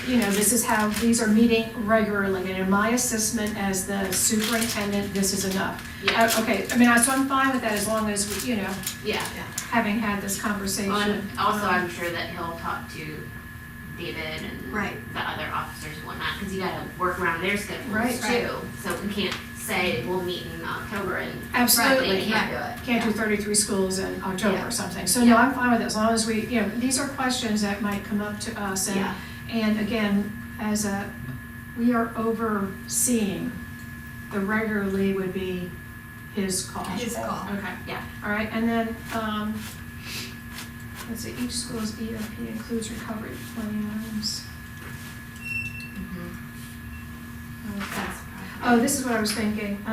this is how, these are meeting regularly, and in my assessment as the superintendent, this is enough. Yeah, Okay, I mean, so I'm fine with that as long as, yeah. having had this conversation. Well, and also, I'm sure that he'll talk to David and Right. the other officers and whatnot, because you gotta work around their schedules Right. too. So we can't say we'll meet in October and Absolutely, they can't do it. can't do 33 schools in October Yeah. or something. So no, I'm fine with it, as long as we, these are questions that might come up to us. Yeah. And again, we are overseeing, the regularly would be his call. His call. Okay. Yeah. All right, and then, let's see, each school's EOP includes recovery plans. Okay. That's Oh, this is what I was thinking.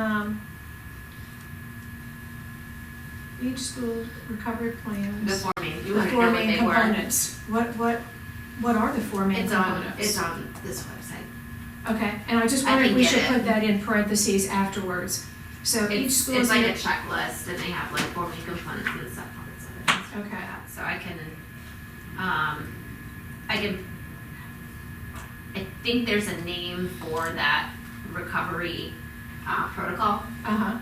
Each school's recovery plans. the forming, you The wanna know four what main they were. components. What are the four main It's on, components? it's on this website. Okay, and I just I wondered if can we get should it. put that in parentheses afterwards. So each It's school's. like a checklist and they have like forming components and subparts of it. and stuff like Okay. that. So I think there's a name for that recovery protocol. Uh-huh,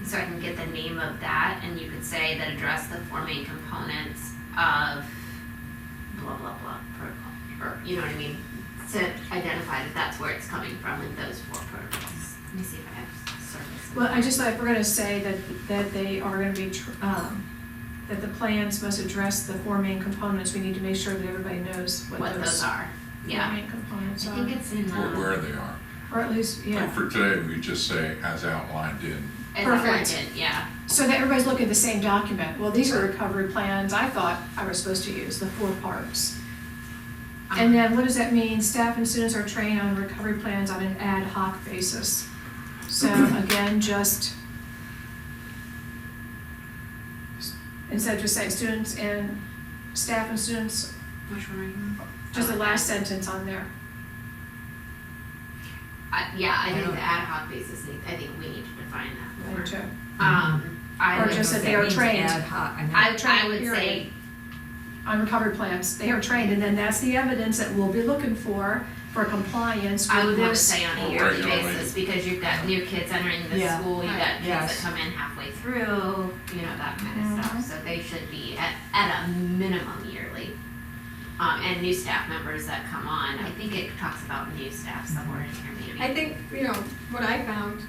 So I can get the name of that and you could say that address the four main components of blah, blah, blah protocol. Or, you know what I mean? To identify that that's where it's coming from in those four protocols. Let me see if I have service. well, I just thought we're gonna say that they are gonna be, that the plans must address the four main components. We need to make sure that everybody knows what What those are, four yeah. main components I are. think it's in, Or where they are. Or at least, yeah. Like for today, we just say as outlined in. as Perfect. outlined in, yeah. So that everybody's looking at the same document. Well, these are recovery plans. I thought I was supposed to use the 4 parts. And then what does that mean? Staff and students are trained on recovery plans on an ad hoc basis. So again, just, instead of just saying students and staff and students, Which one are you? just the last sentence on there. Yeah, I think don't- the ad hoc basis, I think we need to define that more. Right, Joe? I Or would, just that That they are means trained. ad hoc, and I that- would say, on recovery plans. They are trained, and then that's the evidence that we'll be looking for compliance I would with want to this. say on a Well, yearly regularly. basis, because you've got new kids entering the Yeah. school, you've got kids Yes. that come in halfway through, you know, that kind of Mhm. stuff, so they should be at a minimum yearly. And new staff members that come on, I think it talks about new staff somewhere in here maybe. I think, you know, what I found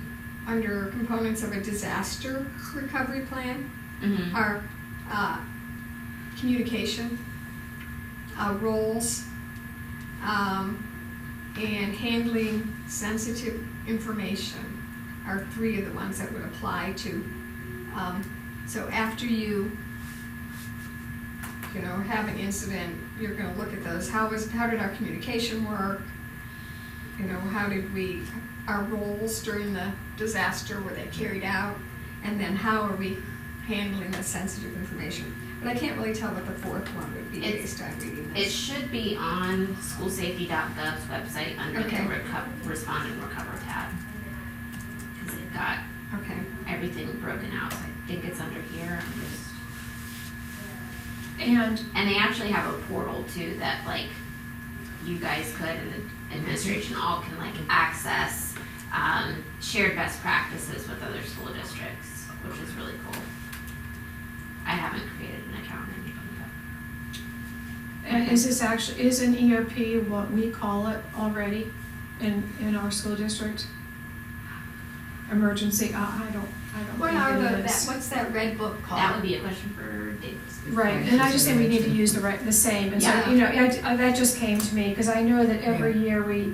under components of a disaster recovery plan Mhm. are communication, roles, and handling sensitive information are three of the ones that would apply to. So after you know, have an incident, you're gonna look at those. How did our communication work? You know, our roles during the disaster, were they carried out? And then how are we handling the sensitive information? But I can't really tell what the fourth one would be It's- based on reading It this. should be on schoolsafety.gov's website under Okay. the Respond and Recover tab. Cause they've got Okay, everything broken out, so I think it's under here, I'm just. And And they actually have a portal too that like you guys could and the administration all can like access shared best practices with other school districts, which is really cool. I haven't created an account or anything, but And is this actually, is an EOP what we call it already in our school district? Emergency, I don't what are think it is. what's that red book called? that would be a question for Dave. Right, and I just think we need to use the same, and so, Yeah. you know, that just came to me, because I know that every year we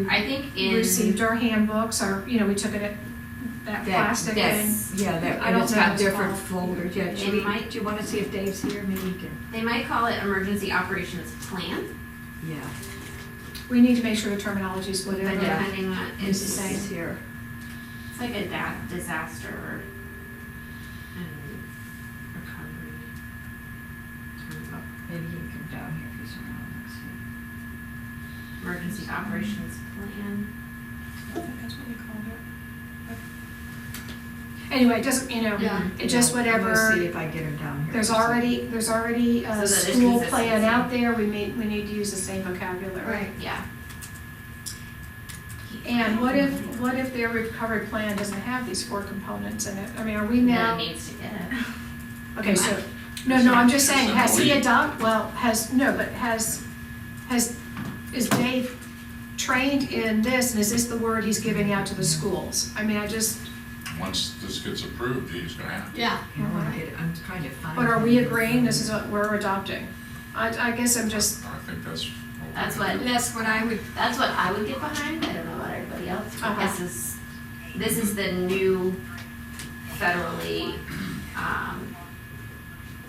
I think in. received our handbooks, we took it at that plastic thing. Yes. Yeah, that, I and don't it's know got what's different called. folders, yeah, It might- do you wanna see if Dave's here, maybe he can, They might call it Emergency Operations Plan, yeah, We need to make sure the terminology is but whatever. depending on, It's the it's, same. he's here. it's like a disaster and recovery. Maybe he can come down here if he's around, let's see. Emergency Operations Plan. I think that's what we called it. Anyway, it doesn't, Yeah. it just I'm gonna see whatever, if I get him down here. there's already So a that there's school plan consistency. out there, we need to use the same vocabulary. Right. Yeah. And what if their recovery plan doesn't have these 4 components in it? I mean, are we Then now, it needs to get it. okay, so, no, I'm just saying, has he Is is Dave trained in this, and is this the word he's giving out to the schools? I mean, Once this gets approved, he's gonna have to. Yeah. You know, I'm trying to find. but are we him. agreeing this is what we're adopting? I guess I'm just, I think that's. That's we're gonna what- do. That's what I would, That's what I would get behind, I don't know about everybody else, but Uh-huh. this is the new federally,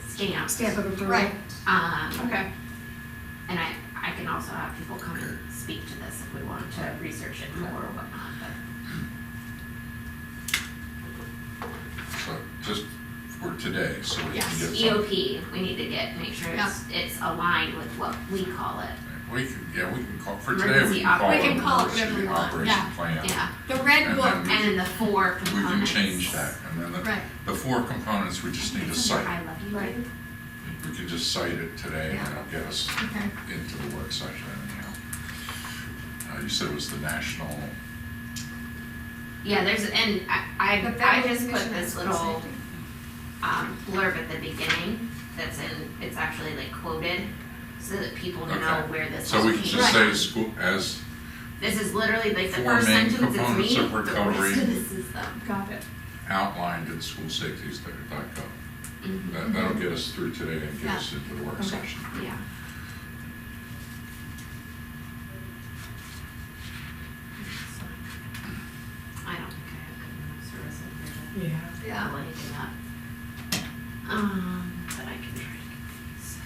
stamped. stamp of approval. right, Okay, And I can also have people come and speak to this if we want to research it more or whatnot, but. So just for today, so we can Yes. get some. EOP, we need to make sure Yeah. it's aligned with what we call it. We can call, for today, Emergency we can call We it can call it emergency whatever we want, operation yeah. plan. Yeah, the red And book, then and then the 4 We components. can change that, and then right, the 4 components, we just need to It's under cite. I love you. Right. We can just cite it today, and Yeah. that'll get us okay. into the work session anyhow. You said it was the national, Yeah, and I The Federal just put Commission on this School little Safety. blurb at the beginning it's actually like quoted so that people know Okay. where this so we can came just from. say school as This is literally like the 4 first main sentence is components me, of the rest recovery. of this is them. got it. outlined in schoolsafety.gov. Mhm. That'll get us through today and get Yeah. us into the work Okay. session. Yeah. I don't think I have good enough service in here to Yeah. pull anything up. But I can try to get these.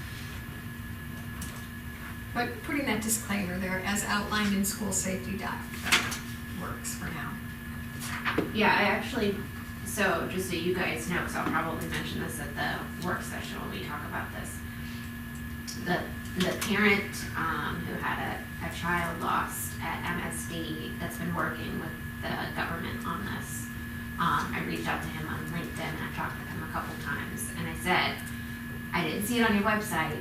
But putting that disclaimer there, as outlined in school safety works for now. Yeah, I actually, so just so you guys know, because I'll probably mention this at the work session when we talk about this. The parent who had a child lost at MSD that's been working with the government on this, I reached out to him on LinkedIn and I talked with him a couple times and I said, I didn't see it on your website,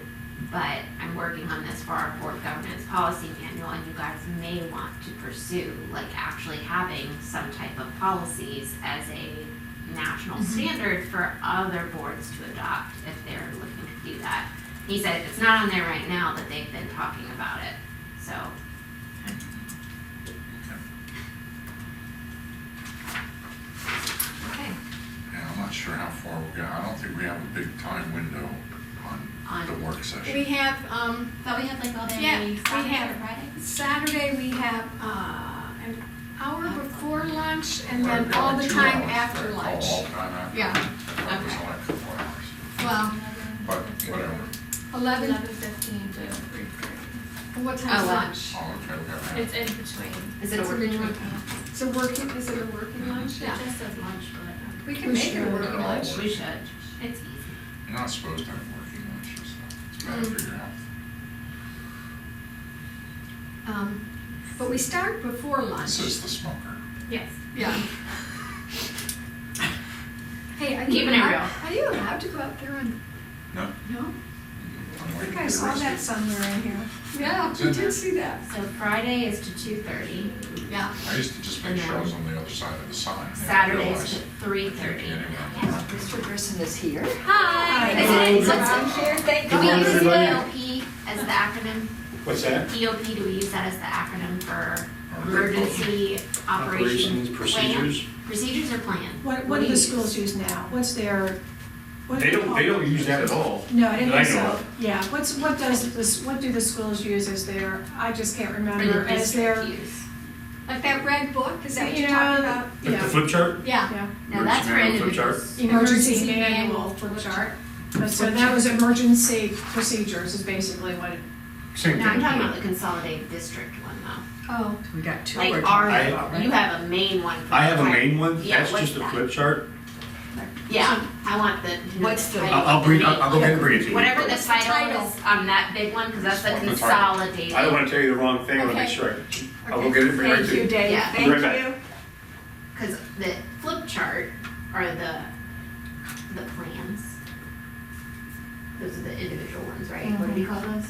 but I'm working on this for our board governance policy manual, and you guys may want to pursue, like, actually having some type of policies as a national standard for other boards to adopt if they're looking to do that. He said it's not on there right now, but they've been talking about it, so. Okay. Yeah, I'm not sure how far we got. I don't think we have a big time window on the work session. We have, Thought we had like all day, Yeah, we Saturday have- or Friday? Saturday, we have, an hour before lunch and Well, then we've got all like the 2 time hours. after All lunch. time after? Yeah. I thought it was only a couple hours, Well, but whatever. 11, 11:15 to 3:30. what time's Oh, wow. lunch? Oh, okay, we got It's in between. Is it a It's a working between. lunch? It's a working, is it a working lunch? It just says lunch, but. We can We make it a should. working lunch. We should. It's easy. You're not supposed to have working lunches, though. It's bad for your health. But we start before lunch. Says the smoker. Yes. Yeah. Hey, are you Keeping it allowed- real. Are you allowed to go out there and, No? no? I'm I waiting think to I get saw that arrested. somewhere in here. Yeah, It's we in there. did see that. So Friday is to 2:30, Yeah. I used to just make And sure I was then on the other side of the sign. I didn't Saturday is realize to it. 3:30. Anyway. Mr. Gerson is here. Hi. Hi. Is it, I'm here, thank do we you. use everybody. EOP as the acronym? What's that? EOP, do we use that as the acronym for Or emergency operation Operations, plan? procedures? Procedures or plan? What do do the you schools use now? What's their? what do They don't call it? use that at all. No, I didn't that think I know so. of. Yeah, what do the schools use as their, I just can't For remember, the as their, district use. Like that red book, is that what You you're know, talking about? Like the yeah, flip chart? Yeah. yeah. No, that's for Emergency manual, flip chart. individuals. Emergency Emergency manual manual flip flip chart. So that was emergency procedures is basically what it, Same No, I'm thing. talking about the consolidated district one though. Oh, We got two Like we're our, talking about, right? you have a main one. for I have a the- main one, Yeah, that's what's just a that? flip chart. Yeah, I want the. What's the- I'll bring, I'll go ahead and bring it to you. Whatever the What's the title title? is on that big one, because that's the What's the title? consolidated. I don't wanna tell you the wrong thing, I wanna make Okay. sure I'll go get it, bring it right Thank to you, you. Dave, Yeah. thank Right back. you. Because the flip chart are the plans. Those are the individual ones, right? What do we call those?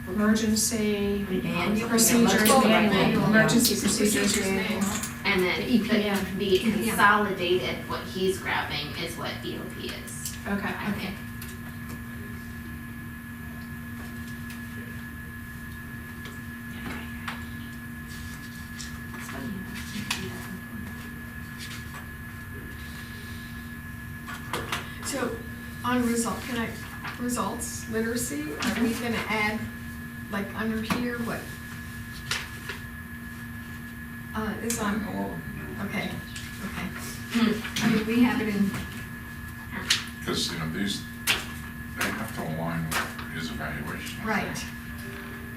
emergency Manual. procedures Oh, manual, manual. emergency procedures Procedures manual. manual. And then The EPM. the consolidated, what he's grabbing is what EOP is, Okay. I think. It's funny, I didn't see that before. so on results, literacy, are we gonna add, like under here, what? Is I don't on, know what we're gonna do. okay, okay. I mean, we have it in, Because, these, they have to align with his evaluation. right,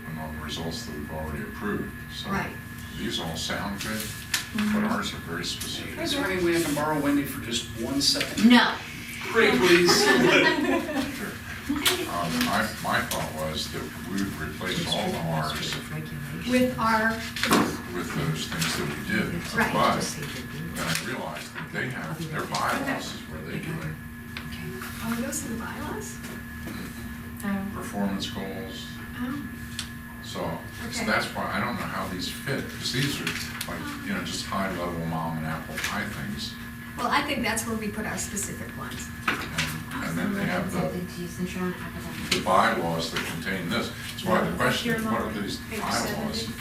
And all the results that we've already approved. So right. these all sound good, but ours are very specific. Is there any way I can borrow Wendy for just 1 second? No, Pretty please. Sure. My thought was that we would replace all the Rs With our, with those things that we did. Right. But then I realized that they have, their bylaws is where they do it. oh, those are the bylaws? Performance goals. Oh, So Okay. that's why I don't know how these fit, because these are like, just high level mom and apple pie things. well, I think that's where we put our specific ones. And then they have the something to use since you're on academic. the bylaws that contain this. That's why the question is, what are these Page bylaws? 70.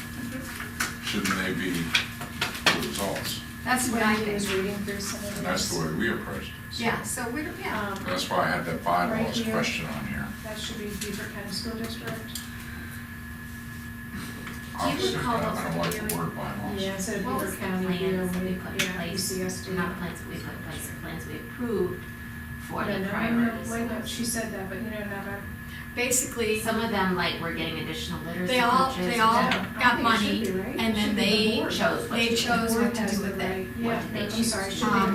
Shouldn't they be the results? That's what I When he was think. reading through some of these. And that's the way we approached it. So Yeah, so we don't, yeah. That's why I had that bylaws Right here. question on here. That should be Beaver County School District. Obviously, recall I those don't like the videos? word bylaws. Yeah, instead of What Beaver was the County, plans that we put in yeah, place? ECSD. Not the plans that we put in place, the plans we approved for No, the no, priorities. wait, no, she said that, but Basically, Some of them, like, were getting additional literacy they all, coaches. they all and- got I money, think it should be, right? and It then should be the they board. chose what they to do. chose The board what to has do the with it. right- What Yeah, did they no, I'm choose? sorry,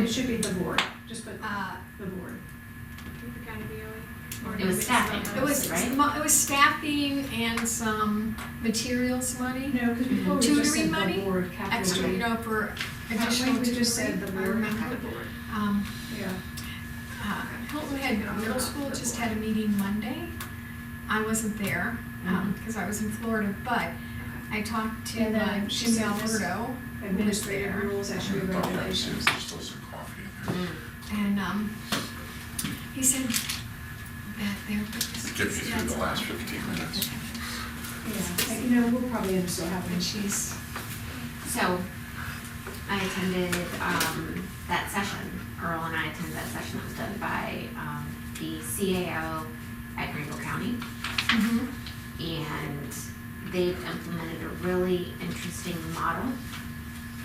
it should be the board, just put the board. Beaver County BOE? Or It was did staffing. It was, Right? it was staffing and some materials money, No, because before we just Tutoring said the money? board, capital extra, B. for additional We just said tutoring, the I board. remember. Yeah. Hilton Head Middle School just had a meeting Monday. I wasn't there, because I was in Florida, but I talked to And then she Jim said this- Alberto, Administrative rules, actually Okay, see regulations. if there's still some coffee in there. and, he said that they're. Get me through the last 15 minutes. Yeah, and, you know, we'll probably end up still having And she's, So, I attended, that session, Earl and I attended that session that was done by, the CAO at Greenville County. And they've implemented a really interesting model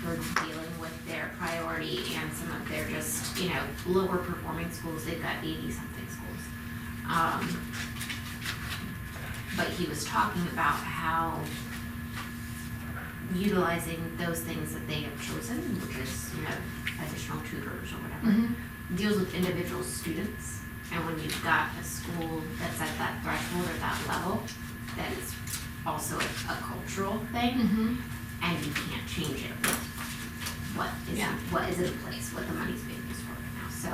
for dealing with their priority and some of their just, you know, lower performing schools. They've got 80-something schools. But he was talking about how utilizing those things that they have chosen, which is, you know, additional tutors or whatever, deals with individual students. And when you've got a school that's at that threshold or that level, that it's also a cultural thing, and you can't change it with what is in place, what the money's being used for right now. So,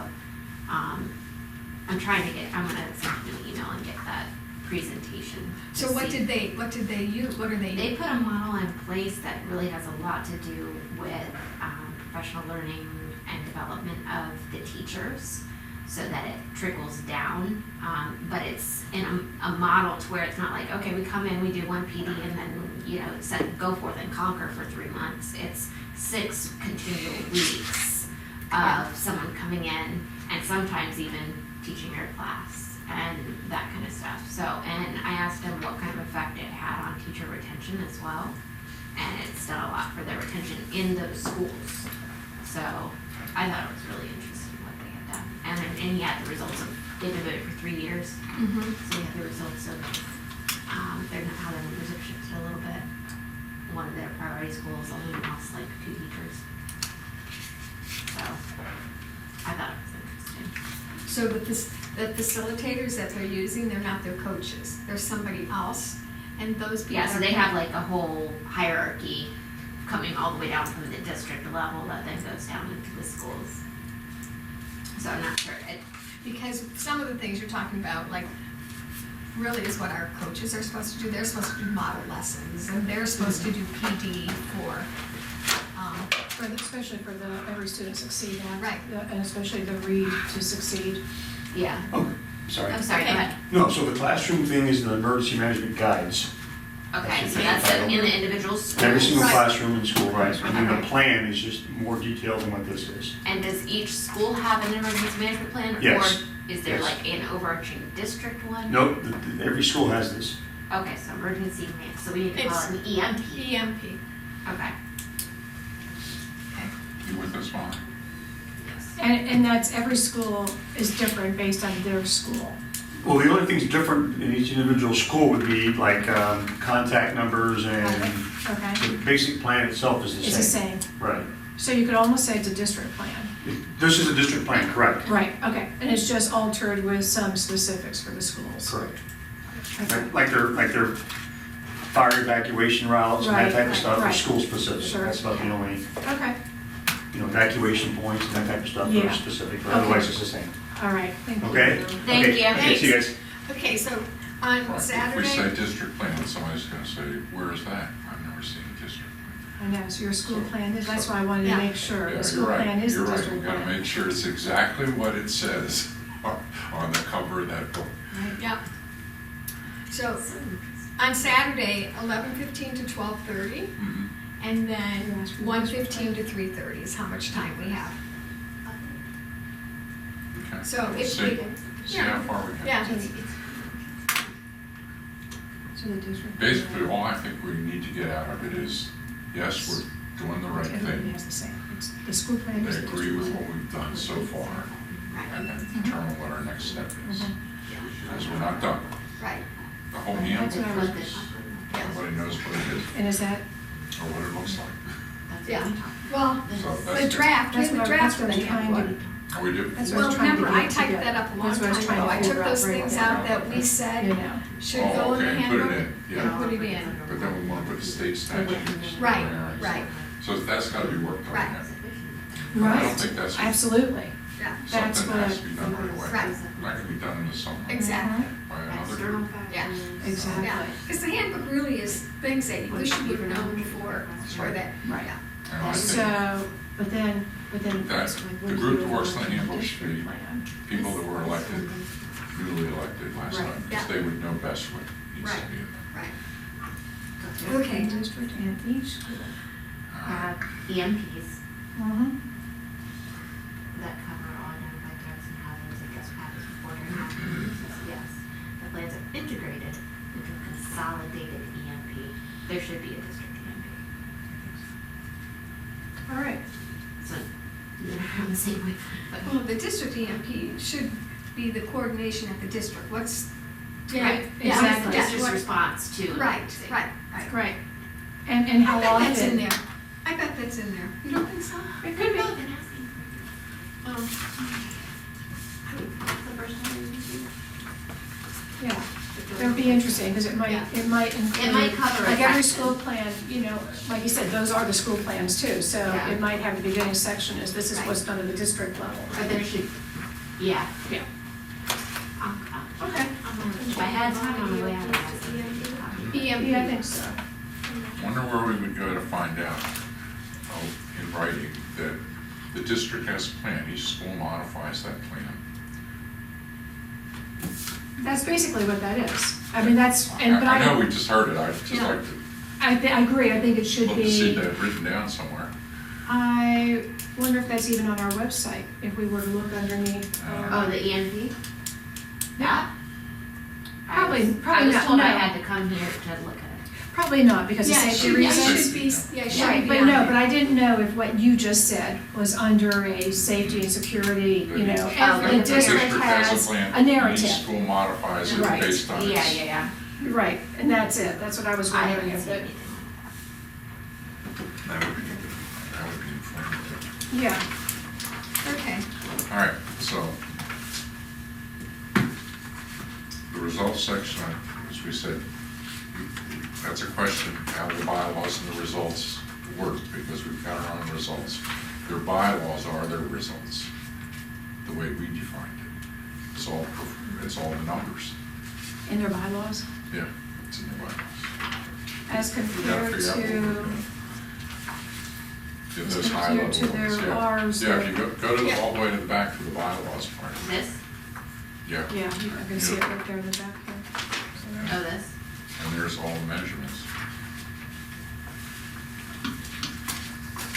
I'm gonna send him an email and get that presentation. to so what see. did they use, what are they? They put a model in place that really has a lot to do with professional learning and development of the teachers so that it trickles down. But it's in a model to where it's not like, okay, we come in, we do one PD and then, you know, go forth and conquer for 3 months. It's 6 continual weeks of someone coming in and sometimes even teaching their class and that kind of stuff. So, and I asked him what kind of effect it had on teacher retention as well. And it's done a lot for their retention in those schools. So I thought it was really interesting what they had done. And he had the results of, they've been doing it for 3 years. So we have the results of, how their numbers have shifted a little bit. One of their priority schools only lost like 2 teachers. So I thought it was interesting. So the facilitators that they're using, they're not their coaches, they're somebody else, and those people. Yeah, so are- they have like a whole hierarchy coming all the way down from the district level that then goes down into the schools. So I'm not sure, Because some of the things you're talking about, like, really is what our coaches are supposed to do. They're supposed to do model lessons, and they're supposed to do PD for, especially for the Every Student Succeed Act. Right. And especially the Read to Succeed. yeah. Oh, sorry. I'm sorry, go ahead. No, so the classroom thing is the emergency management guides. Okay, so that's in the individual schools. Every single Right. classroom in school, right? And then the Okay. plan is just more detailed than what this is. And does each school have an emergency management plan? Yes. Or is there Yes. like an overarching district one? Nope, every school has this. Okay, so emergency man, so we need to call it an EMP. EMP. Okay. You with us, Molly? And that's, every school is different based on their school. Well, the only things different in each individual school would be like contact numbers and Okay. the basic plan itself is the same. It's the same. Right. So you could almost say it's a district plan. This is a district plan, correct? Right, okay. And it's just altered with some specifics for the schools. Correct. Okay. Like their fire evacuation routes and that Right, type of stuff right. is school specific. Sure. That's about the only, Okay, evacuation points and that type of stuff Yeah. are specific, but Okay. otherwise it's the same. all right, thank you. Okay? Thank Okay. you. Okay, see you guys. Okay, so on If we say Saturday, district plan, somebody's gonna say, where is that? I've never seen a district plan. I know, so your school plan, that's why I wanted to Yeah. make sure. Yeah, The school you're right. plan is the You're right. district We gotta plan. make sure it's exactly what it says on the cover of that book. yeah. So on Saturday, 11:15 to 12:30, Mhm. and then 1:15 to 3:30 is how much time we have. Okay. So We'll if see. we- See how far we can. Yeah. So the district. Basically, all I think we need to get out of it is, yes, we're doing the right Everybody thing. has the same. The school plan They is the agree district with plan. what we've done so far, and then determine what our next step is. Mhm. Because we're not done. Right, The whole That's handbook, what I was, yes. nobody knows what it is and is that, or what it looks like. Yeah. Well, So the that's, draft, that's the what I draft was of the trying handbook. to, how we do. that's what I Well, was trying to remember, I get typed together. that up a long That's what I was time trying ago. to I took figure out those right things now. out that we said You know, should go in the Okay, handbook. put it in, yeah. And put it in. But then we want to put the state statutes. Right, in there. right. So that's got to be worked on. Right. I don't right, think that's. absolutely. Yeah, That's Something has what- to be done right away. Right. Not gonna be done in the summer. exactly. By another External group. factors. Exactly. Yeah, because the handbook really is things that you wish you would have known before, or that, Right. yeah. And I think So, but then that it's like, the what group do that you works do on the with handbook should be district plan? people that were elected, newly elected last Right. time, Yeah. because they would know best what needs to Right. be in there. Right. Okay. District and each school. Have EMPs Mm-hmm. that cover all identified threats and hazards address patterns before during after uses. Yes. The plans are integrated into a consolidated EMP. There should be a district EMP. All right. So, they're on the same way. Well, the district EMP should be the coordination at the district. What's, yeah, Right, yeah, exactly. It's yeah, just what- response to. an Right, emergency. right, right. Right. And how I bet often? that's in there. I bet that's in there. You don't think so? It could be. I've been asking for it. Oh, The first time we used it. Yeah. That would be interesting, because it might Yeah. include. It might cover Like a every section. school plan, you know, like you said, those are the school plans too, so Yeah. it might have the beginning section is this is Right. what's done at the district level. But there should, yeah. Yeah. Okay. If I had time on the way out, I'd ask them. EMP. Yeah, I think so. Wonder where we would go to find out, in writing, that the district has a plan, each school modifies that plan. That's basically what that is. I mean, that's, and, but I know I, we just heard it, I'd just Yeah. like to, I agree, I think it should love to see be. that written down somewhere. I wonder if that's even on our website, if we were to look underneath. Oh, the EMP? Yeah, I Probably- was- probably I was not, told I no. had to come here to look at it. probably not, because of Yeah, it safety should, yeah, it reasons. should be, yeah, it should Right, be but on no, there. but I didn't know if what you just said was under a safety and security, you know, The the the district has plan, a and narrative. each school modifies it Right. based on Yeah, its. yeah, yeah. Right, and that's it, that's what I was I wondering haven't if seen it, anything. That would be informative. yeah. Okay, All right, so the results section, as we said, that's a question, how the bylaws and the results work, because we've got our own results. Their bylaws are their results, the way we defined it. It's all the numbers. In their bylaws, Yeah, it's in the bylaws. as We gotta compared figure out what we're to, doing. Get as those high level compared ones, to their yeah. Rs. Yeah, if you go to the, Yeah. all the way to the back to the bylaws part, This? yeah, yeah, I can see it right there in the back there. So, Oh, this? and there's all the measurements.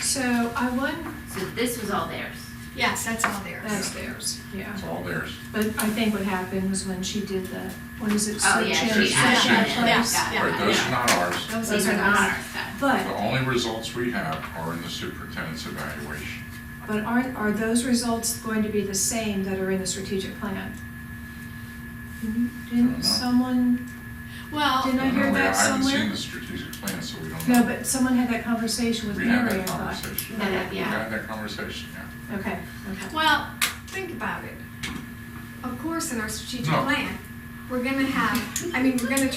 So I won, So this was all theirs. yes, that's all there. that's theirs, yeah. It's all theirs. But I think what happened was when she did the, what is it? Oh, yeah, search she and added search it. and Yeah, place. got it. Right, those are not ours. Those are not ours. But, The only results we have are in the superintendent's evaluation. but are those results going to be the same that are in the strategic plan? I don't know. Didn't someone, Well, Didn't I hear don't know, that I haven't somewhere? seen the strategic plan, so we don't know. no, but someone had that conversation with We had Mary, I that thought. conversation. Yeah. We had that conversation, yeah. Okay, well, think about it. Of course, in our strategic No. plan, we're gonna have, I mean, we're gonna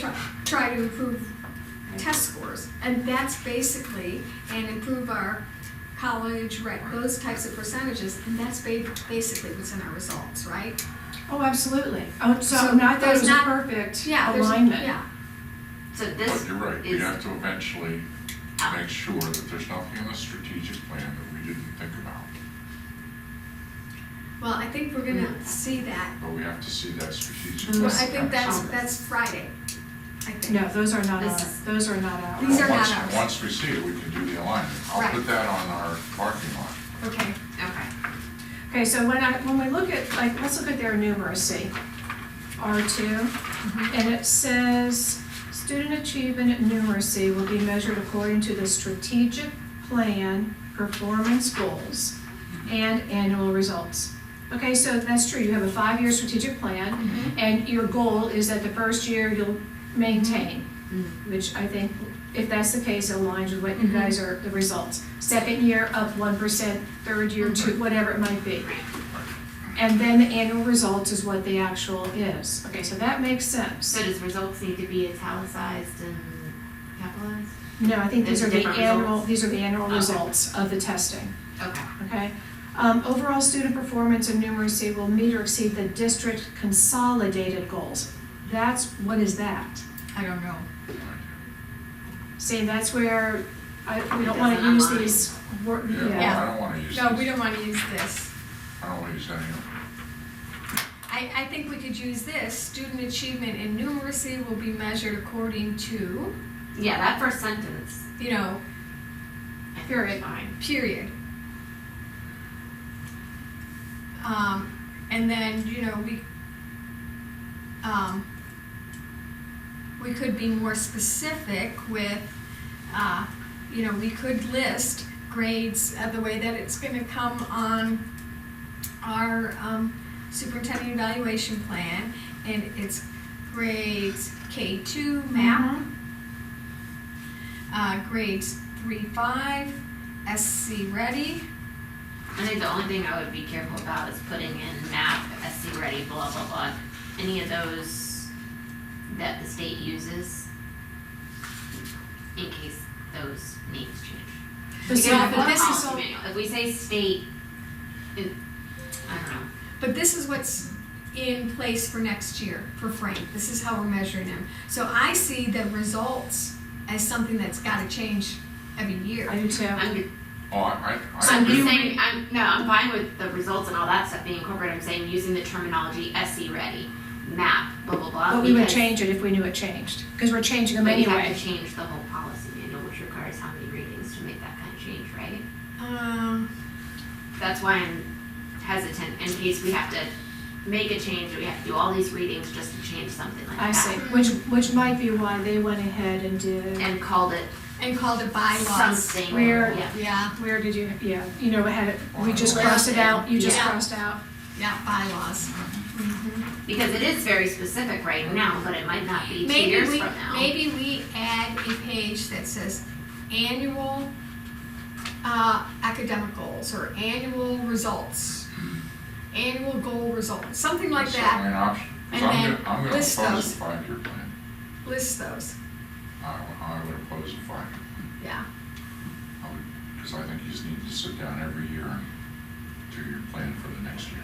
try to improve test scores. And that's basically, and improve our college, those types of percentages, and that's basically what's in our results, right? oh, absolutely. Oh, so So I thought it there's was a not- perfect Yeah, alignment. yeah, So But this you're right, we is have to eventually out. make sure that there's nothing in the strategic plan that we didn't think about. well, I think we're gonna see that. But we have to see that strategic Mm. plan. Well, I think Congress. that's Friday, I think. No, those are not This ours, is- those are not ours. These are Once- not ours. Once we see it, we can do the alignment. I'll Right. put that on our parking lot. Okay, Okay. Okay, so when we look at, like, let's look at their numeracy, R2, and it says, student achievement numeracy will be measured according to the strategic plan, performance goals, and annual results. Okay, so that's true, you have a 5-year strategic plan, and your goal is that the first year you'll maintain, which I think, if that's the case, it aligns with what you guys are, the results. Second year, up 1%, third year, 2, whatever it might be. And then the annual results is what the actual is. Okay, so that makes sense. So does results need to be italicized and capitalized? No, I think these There's are the different annual, results? these are the annual Okay. results of the testing, Okay. okay? Overall student performance and numeracy will meet or exceed the district consolidated goals. What is that? I don't know. See, that's where we don't It wanna doesn't use align. these, Yeah, yeah. I don't wanna use No, we this. don't wanna use this. I don't wanna use any of them. I think we could use this, student achievement in numeracy will be measured according to, Yeah, that first sentence, you know, I think Period. is fine. period. And then, you know, we could be more specific with, you know, we could list grades, the way that it's gonna come on our, superintendent evaluation plan, and it's grades K2 map, grades 3-5, SC ready. I think the only thing I would be careful about is putting in map, SC ready, blah, blah, blah. Any of those that the state uses in case those names change. But Because see, if but we this is policy manual, if we say state, I don't know. But this is what's in place for next year for Frank. This is how we're measuring him. So I see the results as something that's gotta change every year. I do too. Oh, I I'm agree. just saying, I'm fine with the results and all that stuff being incorporated. I'm saying using the terminology SC ready, map, blah, blah, blah. But we would because change it if we knew it changed, because we're changing them But you have anyway. to change the whole policy manual, which requires how many readings to make that kind of change, right? That's why I'm hesitant in case we have to make a change, we have to do all these readings just to change something like that. I see, which might be why they went ahead and did, And called it And called it bylaws. something, Where- yeah. Yeah, where did you, yeah, you know, had it, we just crossed it out, you just Yeah. crossed out. yeah, bylaws. Because it is very specific right now, but it might not be 2 years from now. Maybe we add a page that says annual, academic goals, or annual results. Annual goal results, something like That's that, certainly an option. 'Cause And I'm then gonna oppose list a those. 5-year plan. list those, I would oppose a 5-year plan. yeah. Because I think you just need to sit down every year and do your plan for the next year.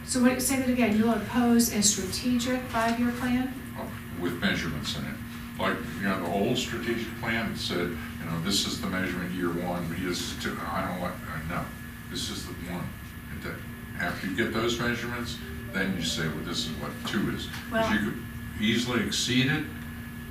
So what, say that again, you'll oppose a strategic 5-year plan? With measurements in it. Like, you know, the old strategic plan said, you know, this is the measurement year 1, this is 2, I don't want, no, this is the 1. And that- After you get those measurements, then you say, well, this is what 2 is. Because Well- you could easily exceed it,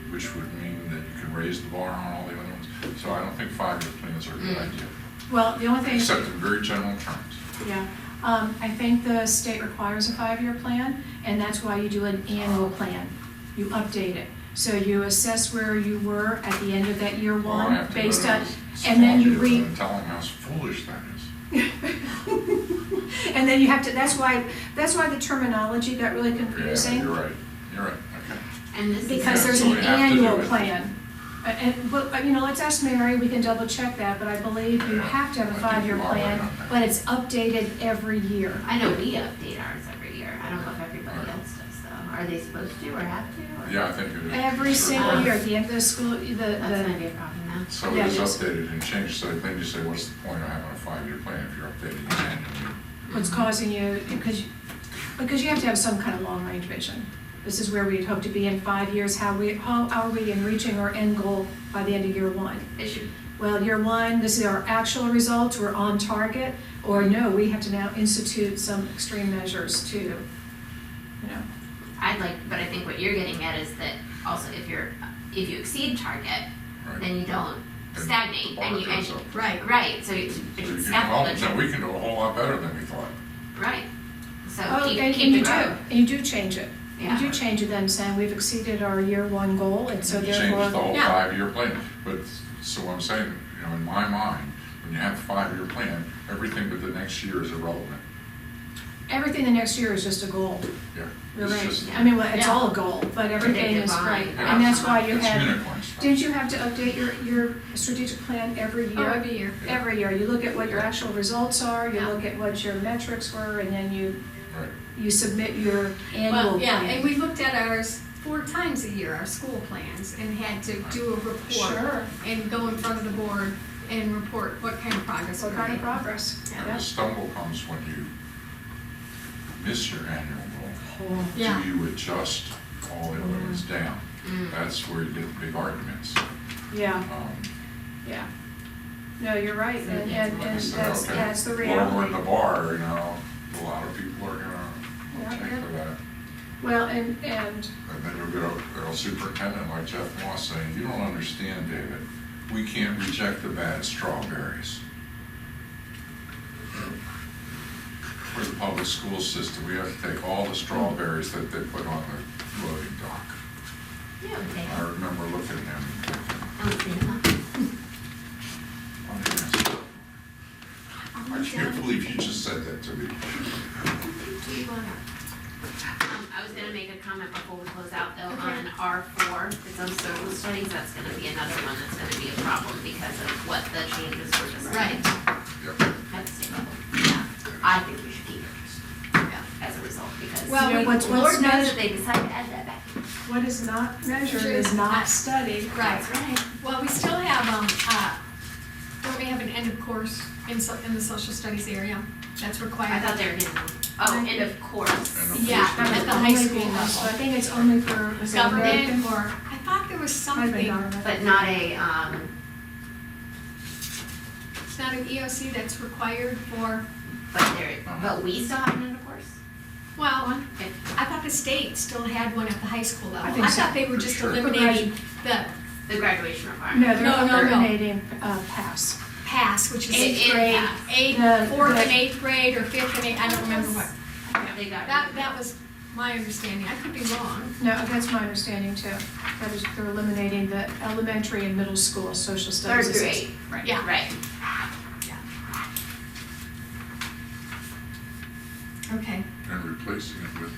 which would mean that you can raise the bar on all the other ones. So I don't think 5-year plans are a good idea, Well, the only thing, except in very general terms. yeah, I think the state requires a 5-year plan, and that's why you do an annual plan. You update it. So you assess where you were at the end of that year Well, I 1, have to go based to on, the and then you small people read, and tell them how foolish that is. and then you have to, that's why the terminology got really Yeah, confusing. you're right, okay. And this is. Because Yeah, there's so an we have to do annual it. plan. But, you know, let's ask Mary, we can double check that, but I believe you have to have a I think 5-year you are right plan, on that. but it's updated every year. I know we update ours every year. I don't know if everybody else does though. Are they supposed to or have to? Or- Yeah, I think it is. Every single year, at the end of the school, That's the, gonna be a problem now. So Yeah, it is it is. updated and changed, so then you say, what's the point of having a 5-year plan if you're updating it annually? what's causing you, because you have to have some kind of long-range vision. This is where we'd hope to be in 5 years, how are we in reaching our end goal by the end of year 1? It should, Well, year 1, this is our actual results, we're on target, or no, we have to now institute some extreme measures to, you know. but I think what you're getting at is that also if you exceed target, Right. then you don't And stagnate, the bar and you, goes up. right, so it So should you scaffold can, it. we can do a whole lot better than we thought. Right, so Oh, keep and the you do, growth. and you do change it. Yeah. You do change it then, saying we've exceeded our year 1 goal, and so You change therefore, the whole yeah. 5-year plan. But, so I'm saying, you know, in my mind, when you have a 5-year plan, everything but the next year is irrelevant. everything the next year is just a goal. Yeah. You're It's right. just- I mean, well, it's Yeah. all a goal, but everything is Predictive right. line. And that's why you It's had, unicorn stuff. didn't you have to update your strategic plan every Oh, year? every year. Every year. You look at what your actual results are, you Yeah. look at what your metrics were, and then you Right. submit your annual Well, yeah, plan. and we looked at ours 4 times a year, our school plans, and had to do a report Sure. and go in front of the board and report what kind of progress What we're kind of making. progress? And the stumble comes when you miss your annual goal. Yeah. Do you adjust all the other ones down? That's where you get big arguments. Yeah, Um, yeah. No, you're right, and like I said, that's, okay, that's the lowering reality. the bar, you know, a lot of people are gonna Yeah, take yeah. for that. Well, and, And then you'll get a superintendent like Jeff Moss saying, you don't understand, David, we can't reject the bad strawberries. For the public school system, we have to take all the strawberries that they put on the loading dock. Yeah, okay. I remember looking at him and thinking, I would say that. oh, yes. I can't believe you just said that to me. I was gonna make a comment before we close out though, on R4, it's on social studies, that's gonna be another one that's gonna be a problem because of what the changes were just Right. made Yep. at the state level. Yeah, I think we should keep it Yeah. as a result, because Well, You know, what's Lord knows measured- that they decided to add that back. what is not measured is not studied. Right. That's right. Well, we still have, don't we have an end of course in the social studies area? That's required. I thought they were getting, end of course. And of Yeah, course, at the Only high school for- level. So I think it's only for, was it Government American? or, I thought there was Might have been something, government. But not a, it's not an EOC that's required for, but we still have an end of course? well, Okay. I thought the state still had one at the high school level. I think so. thought they were just Sure. eliminating the The graduation requirement. No, they're No, no, no. eliminating, pass. pass, which is Eighth eighth grade, grade, pass. fourth The- and eighth grade, or fifth and eighth, I don't remember what. They got. That was my understanding, I could be wrong. No, that's my understanding too. That is, they're eliminating the elementary and middle school social Third studies. through eighth. Right. Yeah. Right. Okay, and replacing it with,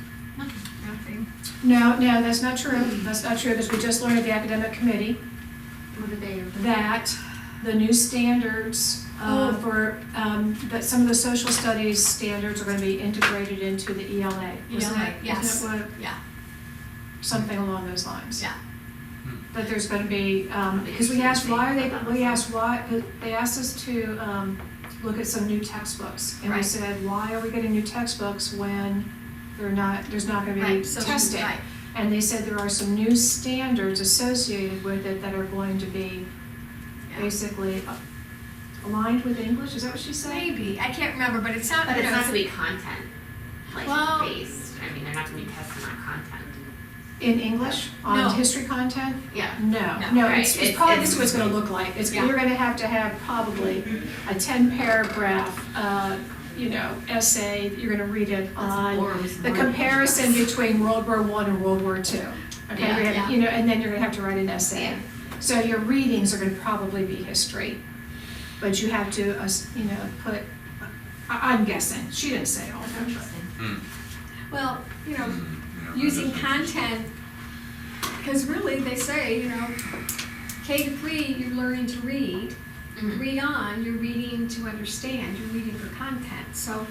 nothing. No, that's not true. That's not true, because we just learned at the academic committee What did they? that the new standards Oh. that some of the social studies standards are gonna be integrated into the ELA. Wasn't ELA, it- yes. Isn't it what, Yeah, something along those lines? yeah. That there's gonna be, because we asked why they asked us to, look at some new textbooks. And we Right. said, why are we getting new textbooks when there's not gonna be Right, so, testing? right. And they said there are some new standards associated with it that are going to be Yeah. basically aligned with English, is that what she said? Maybe, I can't remember, but it sounded, But it's not gonna be content, Well- based, I mean, they're not gonna be testing on content. In English, No. on history content? Yeah. No, Right, it's it's- probably, it's- this is what it's gonna look like. Yeah. You're gonna have probably a 10-paragraph, essay, you're gonna read it on the comparison between World War I and World War II. Okay, Yeah, you're gonna- yeah. and then you're gonna have to write an essay. Yeah. So your readings are gonna probably be history, but you have to, put, I'm guessing, she didn't say all that, but. well, that using is content, because really, they say, K to 3, you're learning to read. Mhm. Read on, you're reading to understand, you're reading for content. So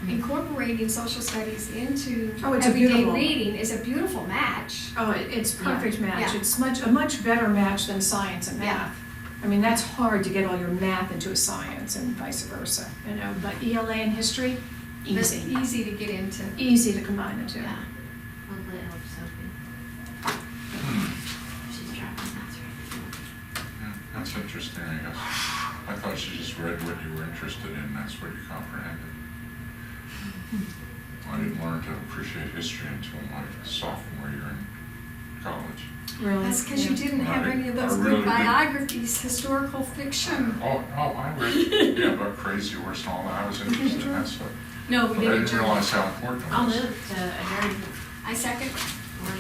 incorporating social studies into Oh, it's a everyday beautiful- reading is a beautiful match. Oh, it's perfect match. Yeah. It's a much better match than science and Yeah. math. I mean, that's hard to get all your math into a science and vice versa, but ELA and history, That's easy. easy to get into. Easy to combine the two. Yeah. Hopefully it helps Sophie. She's dropping, that's right. Yeah, that's interesting, I guess. I thought you just read what you were interested in, that's what you comprehended. I didn't learn to appreciate history until my sophomore year in college. Really. That's because you didn't have any of those I good really didn't. biographies, historical fiction. I read, about Crazy Horse and all that, I was interested in that stuff. No, we But I didn't. didn't realize how important it was. I'll move to adjourn. I second. Or